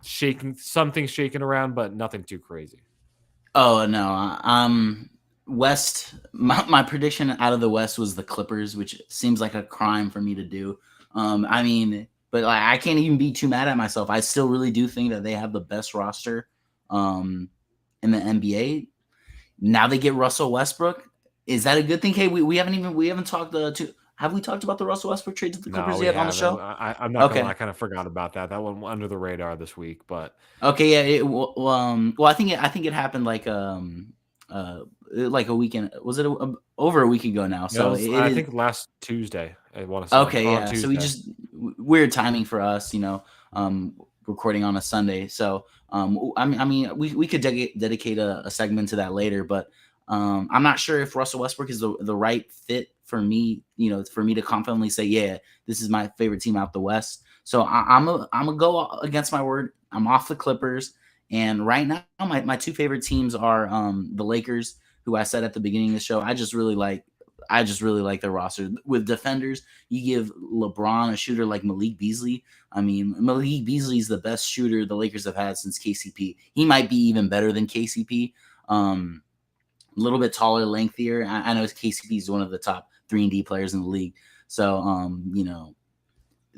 things shaking around, but nothing too crazy. Oh no, West. My prediction out of the West was the Clippers, which seems like a crime for me to do. I mean, but like, I can't even be too mad at myself. I still really do think that they have the best roster in the NBA. Now they get Russell Westbrook. Is that a good thing? Hey, we haven't talked to. Have we talked about the Russell Westbrook trade to the Clippers yet on the show? I'm not gonna lie, I kind of forgot about that. That one went under the radar this week, but okay, yeah. Well, I think it happened like a weekend. Was it over a week ago now? So I think last Tuesday. I want to say. Okay, yeah. Tuesday. So we just weird timing for us, recording on a Sunday. So I mean, we could dedicate a segment to that later, but I'm not sure if Russell Westbrook is the right fit for me. For me to confidently say, yeah, this is my favorite team out the West. So I'm gonna go against my word. I'm off the Clippers, and right now my 2 favorite teams are the Lakers, who I said at the beginning of the show. I just really like their roster. With defenders, you give LeBron a shooter like Malik Beasley. I mean, Malik Beasley is the best shooter the Lakers have had since KCP. He might be even better than KCP. A little bit taller, lengthier. I know KCP is one of the top 3-and-D players in the league. So,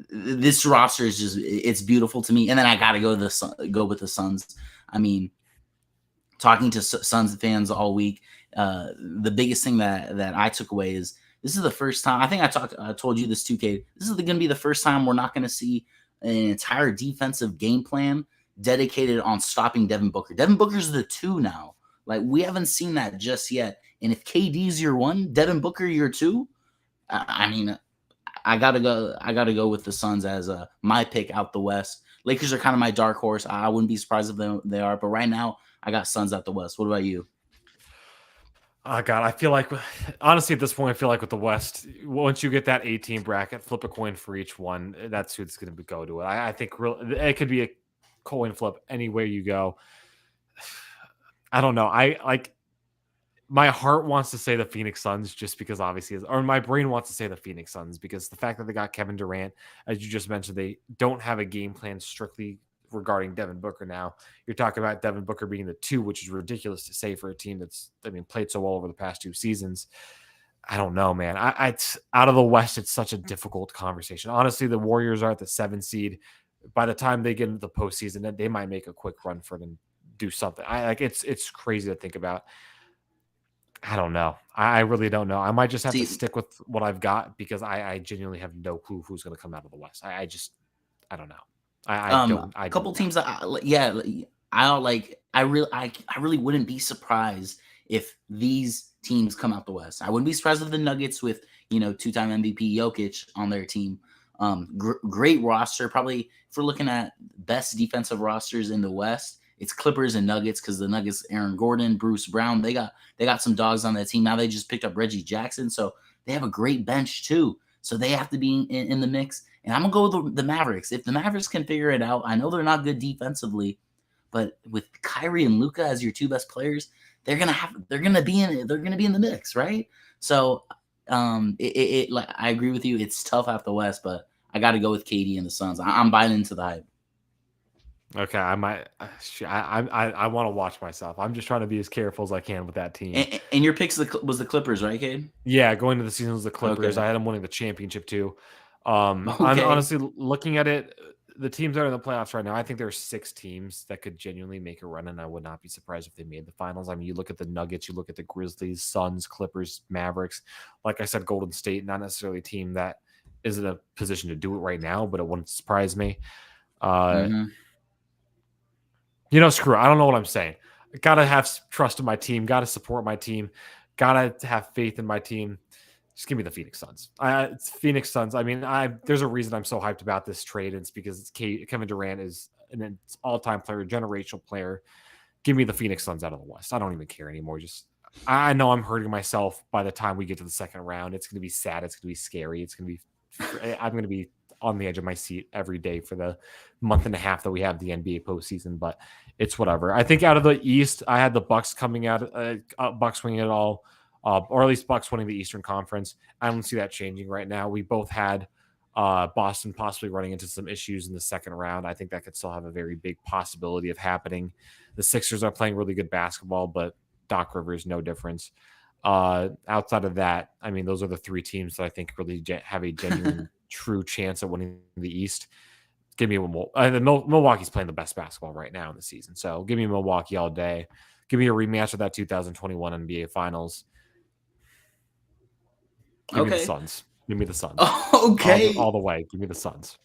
this roster is it's beautiful to me. And then I got to go with the Suns. I mean, talking to Suns fans all week, the biggest thing that I took away is this is the first time. I think I told you this too, Kade. This is going to be the first time we're not going to see an entire defensive game plan dedicated on stopping Devin Booker. Devin Booker's the 2 now. Like, we haven't seen that just yet. And if KD's your 1, Devin Booker your 2, I mean, I gotta go with the Suns as my pick out the West. Lakers are kind of my dark horse. I wouldn't be surprised if they are, but right now I got Suns out the West. What about you? Oh God, I feel like honestly at this point, I feel like with the West, once you get that 18 bracket, flip a coin for each one. That's who's going to go to it. I think it could be a coin flip any way you go. I don't know. My heart wants to say the Phoenix Suns just because obviously, or my brain wants to say the Phoenix Suns because the fact that they got Kevin Durant, as you just mentioned, they don't have a game plan strictly regarding Devin Booker now. You're talking about Devin Booker being the 2, which is ridiculous to say for a team that's, played so well over the past 2 seasons. I don't know, man. It's out of the West, it's such a difficult conversation. Honestly, the Warriors are at the 7 seed. By the time they get into the postseason, they might make a quick run for it and do something. It's crazy to think about. I don't know. I really don't know. I might just have to stick with what I've got because I genuinely have no clue who's going to come out of the West. I don't know. A couple teams that I really wouldn't be surprised if these teams come out the West. I wouldn't be surprised if the Nuggets with 2-time MVP Jokic on their team. Great roster. Probably if we're looking at best defensive rosters in the West, it's Clippers and Nuggets because the Nuggets, Aaron Gordon, Bruce Brown, they got some dogs on that team. Now they just picked up Reggie Jackson, so they have a great bench too. So they have to be in the mix. And I'm gonna go with the Mavericks. If the Mavericks can figure it out, I know they're not good defensively, but with Kyrie and Luka as your two best players, they're gonna be in the mix, right? So like I agree with you. It's tough out the West, but I got to go with KD and the Suns. I'm buying into the hype. Okay, I might. I want to watch myself. I'm just trying to be as careful as I can with that team. And your picks was the Clippers, right, Cade? Yeah, going to the season was the Clippers. Okay. I had them winning the championship too. I'm Okay. honestly looking at it. The teams that are in the playoffs right now, I think there are 6 teams that could genuinely make a run, and I would not be surprised if they made the finals. I mean, you look at the Nuggets, you look at the Grizzlies, Suns, Clippers, Mavericks. Like I said, Golden State, not necessarily a team that is in a position to do it right now, but it wouldn't surprise me. You know, screw it. I don't know what I'm saying. Gotta have trust in my team. Gotta support my team. Gotta have faith in my team. Just give me the Phoenix Suns. It's Phoenix Suns. I mean, there's a reason I'm so hyped about this trade. It's because Kevin Durant is an all-time player, generational player. Give me the Phoenix Suns out of the West. I don't even care anymore. Just I know I'm hurting myself by the time we get to the second round. It's going to be sad. It's going to be scary. It's going to be. I'm going to be on the edge of my seat every day for the month and a half that we have the NBA postseason. But it's whatever. I think out of the East, I had the Bucks coming out, Bucks winning it all. Or at least Bucks winning the Eastern Conference. I don't see that changing right now. We both had Boston possibly running into some issues in the second round. I think that could still have a very big possibility of happening. The Sixers are playing really good basketball, but Doc Rivers, no difference. Outside of that, I mean, those are the 3 teams that I think really have a genuine, true chance at winning the East. Give me Milwaukee's playing the best basketball right now in the season. So give me Milwaukee all day. Give me a rematch of that 2021 NBA Finals. Give me the Suns. Give me the Suns. Okay. All the way. Give me the Suns.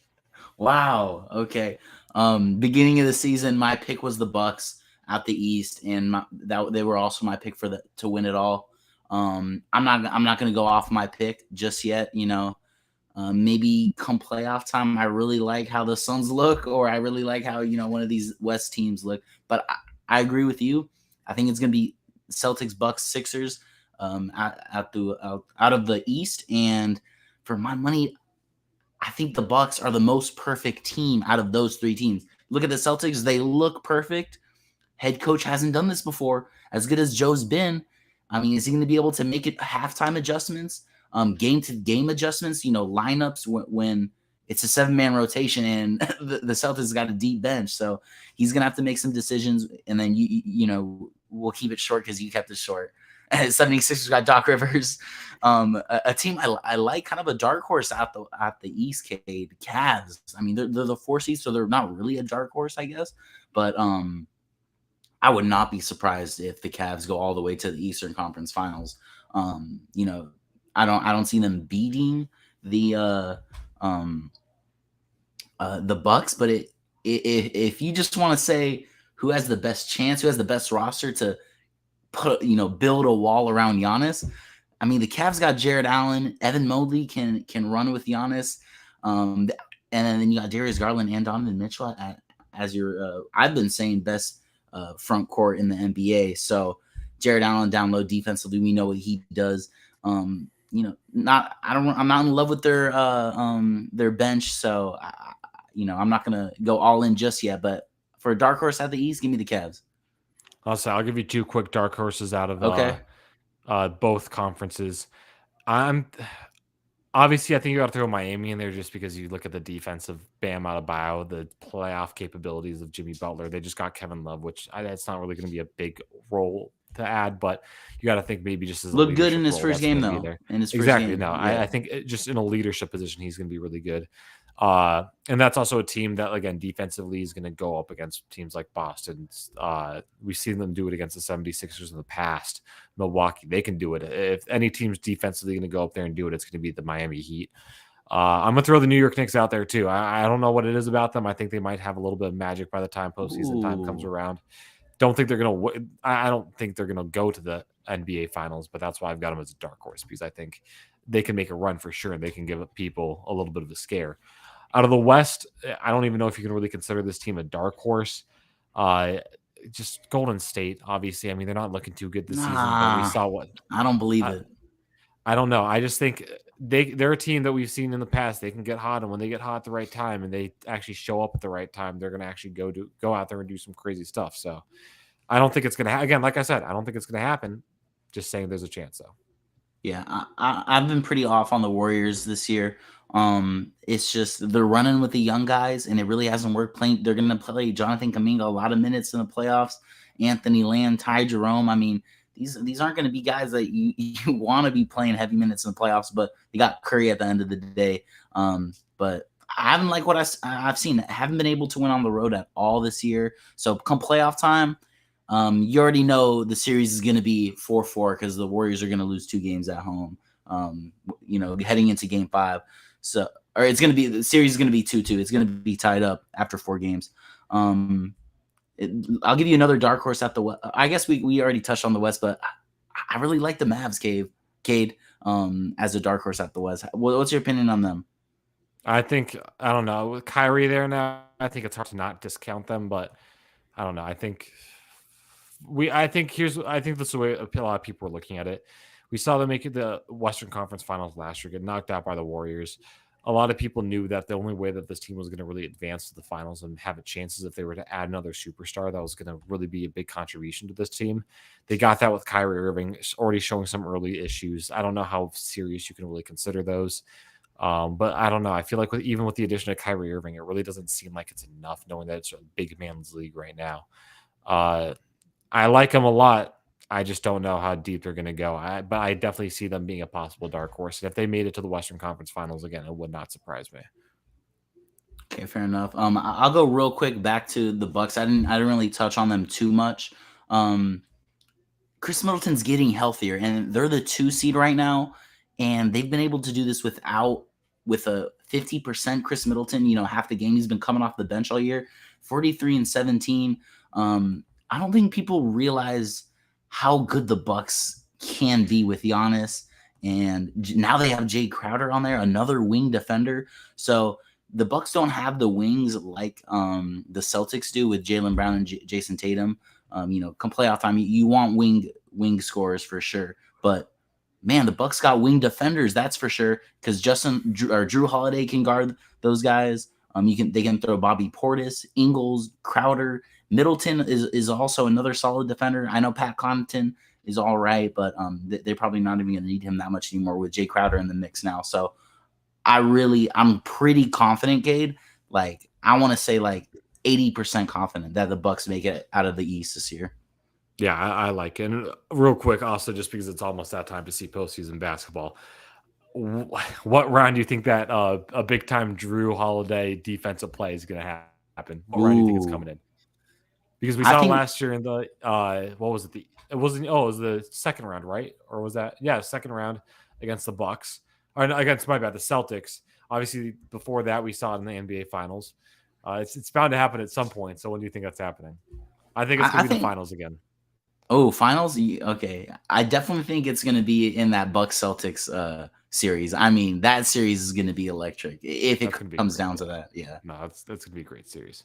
Wow. Okay. Beginning of the season, my pick was the Bucks out the East, and they were also my pick to win it all. I'm not going to go off my pick just yet. You know, maybe come playoff time, I really like how the Suns look, or I really like how one of these West teams look. But I agree with you. I think it's going to be Celtics, Bucks, Sixers. Out of the East, and for my money, I think the Bucks are the most perfect team out of those 3 teams. Look at the Celtics; they look perfect. Head coach hasn't done this before. As good as Joe's been, I mean, is he going to be able to make it halftime adjustments, game to game adjustments? Lineups when it's a 7-man rotation and the Celtics got a deep bench, so he's going to have to make some decisions. And then we'll keep it short because you kept it short. 76ers got Doc Rivers, a team I like, kind of a dark horse at the East. Cade, Cavs. I mean, they're the 4 seed, so they're not really a dark horse, I guess. But I would not be surprised if the Cavs go all the way to the Eastern Conference Finals. I don't see them beating the Bucks, but if you just want to say who has the best chance, who has the best roster to build a wall around Giannis. I mean, the Cavs got Jared Allen, Evan Mobley can run with Giannis, and then you got Darius Garland and Donovan Mitchell as your I've been saying best front court in the NBA. So Jared Allen down low defensively, we know what he does. I'm not in love with their bench, so I'm not gonna go all in just yet. But for a dark horse at the East, give me the Cavs. I'll give you 2 quick dark horses out of both conferences. Obviously, I think you got to throw Miami in there just because you look at the defense of Bam Adebayo, the playoff capabilities of Jimmy Butler. They just got Kevin Love, which it's not really going to be a big role to add, but you got to think maybe just as look good in his first game though. Exactly. No, yeah. I think just in a leadership position, he's going to be really good. And that's also a team that, again, defensively is going to go up against teams like Boston. We've seen them do it against the 76ers in the past. Milwaukee, they can do it. If any team's defensively going to go up there and do it, it's going to be the Miami Heat. I'm going to throw the New York Knicks out there too. I don't know what it is about them. I think they might have a little bit of magic by the time postseason time comes around. Don't think they're going to. I don't think they're going to go to the NBA Finals, but that's why I've got them as a dark horse, because I think they can make a run for sure. They can give people a little bit of a scare. Out of the West, I don't even know if you can really consider this team a dark horse. just Golden State, obviously. I mean, they're not looking too good this season, but we Nah, saw what I don't believe I, it. I don't know. I just think they're a team that we've seen in the past. They can get hot, and when they get hot at the right time, and they actually show up at the right time, they're going to actually go out there and do some crazy stuff. So I don't think it's going to again, like I said, I don't think it's going to happen. Just saying, there's a chance though. Yeah, I've been pretty off on the Warriors this year. It's just they're running with the young guys, and it really hasn't worked. They're going to play Jonathan Kuminga a lot of minutes in the playoffs. Anthony Lamb, Ty Jerome. I mean, these aren't going to be guys that you want to be playing heavy minutes in the playoffs. But they got Curry at the end of the day. But I haven't liked what I've seen. I haven't been able to win on the road at all this year. So come playoff time. You already know the series is going to be 4-4 because the Warriors are going to lose 2 games at home. Heading into Game 5, or it's going to be the series is going to be 2-2. It's going to be tied up after 4 games. I'll give you another dark horse at the West. I guess we already touched on the West, but I really like the Mavs, Kade, as a dark horse at the West. What's your opinion on them? I don't know, with Kyrie there now, I think it's hard to not discount them, but I don't know. I think this is the way a lot of people are looking at it. We saw them make it the Western Conference Finals last year, get knocked out by the Warriors. A lot of people knew that the only way that this team was going to really advance to the finals and have a chance is if they were to add another superstar that was going to really be a big contribution to this team. They got that with Kyrie Irving, already showing some early issues. I don't know how serious you can really consider those. But I don't know. I feel like even with the addition of Kyrie Irving, it really doesn't seem like it's enough, knowing that it's a big man's league right now. I like them a lot. I just don't know how deep they're going to go. But I definitely see them being a possible dark horse. And if they made it to the Western Conference Finals again, it would not surprise me. Okay, fair enough. I'll go real quick back to the Bucks. I didn't really touch on them too much. Chris Middleton's getting healthier, and they're the 2 seed right now, and they've been able to do this with a 50% Chris Middleton. Half the game he's been coming off the bench all year, 43-17. I don't think people realize how good the Bucks can be with Giannis, and now they have Jay Crowder on there, another wing defender. So the Bucks don't have the wings like the Celtics do with Jaylen Brown and Jason Tatum. Come playoff time, you want wing scorers for sure. But man, the Bucks got wing defenders, that's for sure. Because Drew Holiday can guard those guys. They can throw Bobby Portis, Ingles, Crowder. Middleton is also another solid defender. I know Pat Connaughton is all right, but they're probably not even going to need him that much anymore with Jay Crowder in the mix now. So I'm pretty confident, Kade. Like, I want to say like 80% confident that the Bucks make it out of the East this year. Yeah, I like it. And real quick, also, just because it's almost that time to see postseason basketball, what round do you think that a big time Drew Holiday defensive play is going to happen? What round do you think it's coming in? Because we saw last year in the what was it? It was the second round, right? Or was that second round against the Bucks or against the Celtics? Obviously, before that, we saw it in the NBA Finals. It's bound to happen at some point. So when do you think that's happening? I think it's going to be the finals again. Oh, finals? Okay. I definitely think it's going to be in that Bucks Celtics series. I mean, that series is going to be electric if it comes down to that. Yeah. No, that's going to be a great series.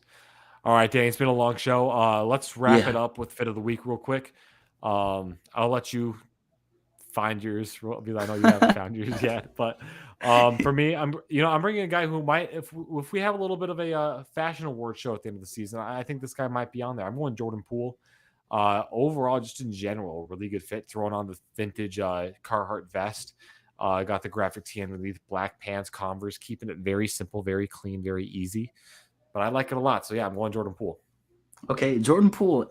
All right, Danny, it's been a long show. Let's wrap it up with Fit of the Week real quick. I'll let you find yours because I know you haven't found yours yet. But for me, I'm bringing a guy who might, if we have a little bit of a fashion award show at the end of the season, I think this guy might be on there. I'm going Jordan Poole. Overall, just in general, really good fit. Throwing on the vintage Carhartt vest. Got the graphic tee underneath, black pants, Converse, keeping it very simple, very clean, very easy. But I like it a lot. So, yeah, I'm going Jordan Poole. Okay, Jordan Poole,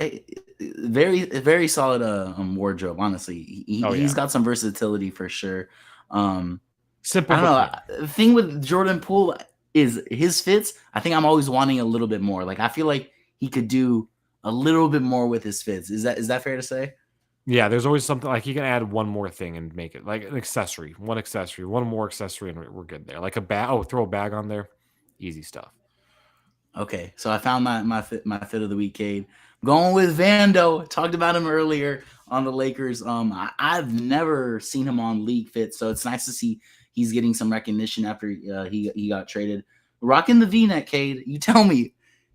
very, very solid wardrobe, honestly. He's got some versatility for sure. Simple. I don't know. The thing with Jordan Poole is his fits, I think I'm always wanting a little bit more. Like, I feel like he could do a little bit more with his fits. Is that fair to say? Yeah, there's always something like he can add one more thing and make it like an accessory, one more accessory, and we're good there. Like a bag. Oh, throw a bag on there. Easy stuff. Okay, so I found my fit of the week, Kade. Going with Vando. Talked about him earlier on the Lakers. I've never seen him on League Fit, so it's nice to see he's getting some recognition after he got traded. Rocking the V-neck, Kade. You tell me,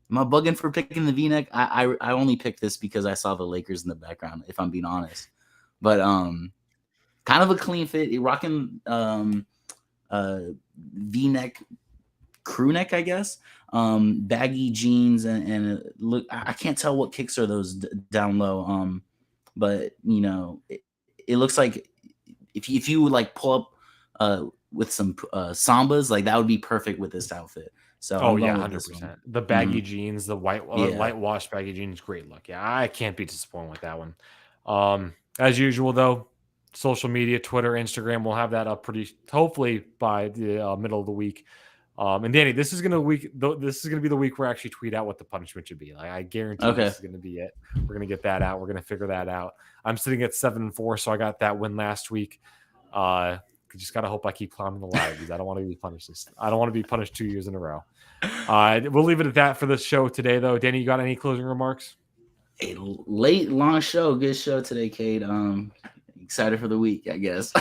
Am I bugging for picking the V-neck? I only picked this because I saw the Lakers in the background, if I'm being honest. But kind of a clean fit. You're rocking V-neck, crew neck, I guess. Baggy jeans and look. I can't tell what kicks are those down low. But it looks like if you like pull up with some sambas, like that would be perfect with this outfit. So Oh I'm yeah, going with this 100%. one. The baggy jeans, the Yeah. light wash baggy jeans, great look. Yeah, I can't be disappointed with that one. As usual though, social media, Twitter, Instagram, we'll have that up pretty hopefully by the middle of the week. And Danny, this is gonna be the week where I actually tweet out what the punishment should be. Like I guarantee Okay. this is gonna be it. We're gonna get that out. We're gonna figure that out. I'm sitting at 7-4, so I got that win last week. Just gotta hope I keep climbing the ladder because I don't want to be punished. I don't want to be punished 2 years in a row. We'll leave it at that for this show today, though. Danny, you got any closing remarks? A late, long show. Good show today, Kade. Excited for the week, I guess.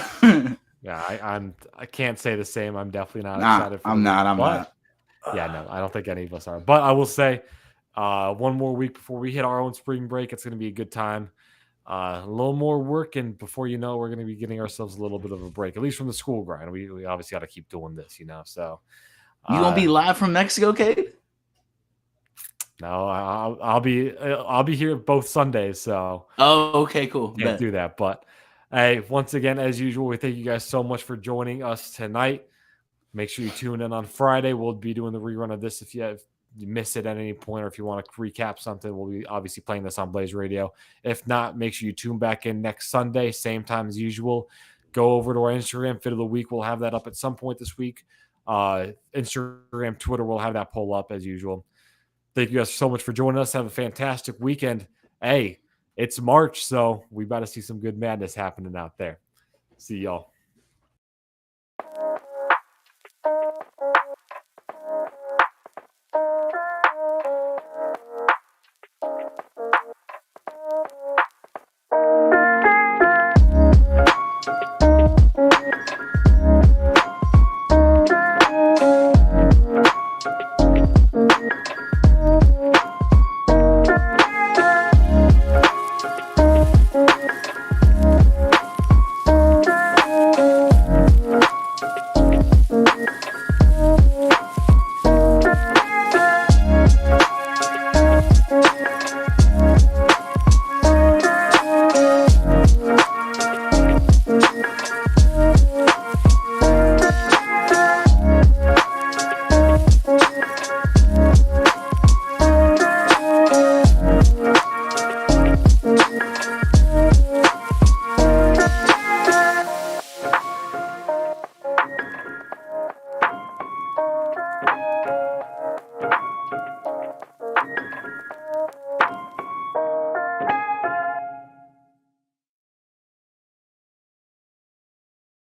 Yeah, I can't say the same. I'm definitely not excited for the week. I'm not. Yeah, no, I don't think any of us are. But I will say, one more week before we hit our own spring break, it's going to be a good time. A little more work, and before you know, we're going to be getting ourselves a little bit of a break, at least from the school grind. We obviously got to keep doing this, So You gonna be live from Mexico, Kade? no, I'll be here both Sundays, so Oh, okay, cool. can't do that. But hey, once again, as usual, we thank you guys so much for joining us tonight. Make sure you tune in on Friday. We'll be doing the rerun of this if you miss it at any point, or if you want to recap something, we'll be obviously playing this on Blaze Radio. If not, make sure you tune back in next Sunday, same time as usual. Go over to our Instagram, Fit of the Week. We'll have that up at some point this week. Instagram, Twitter, we'll have that poll up as usual. Thank you guys so much for joining us. Have a fantastic weekend. Hey, it's March, so we about to see some good madness happening out there. See y'all.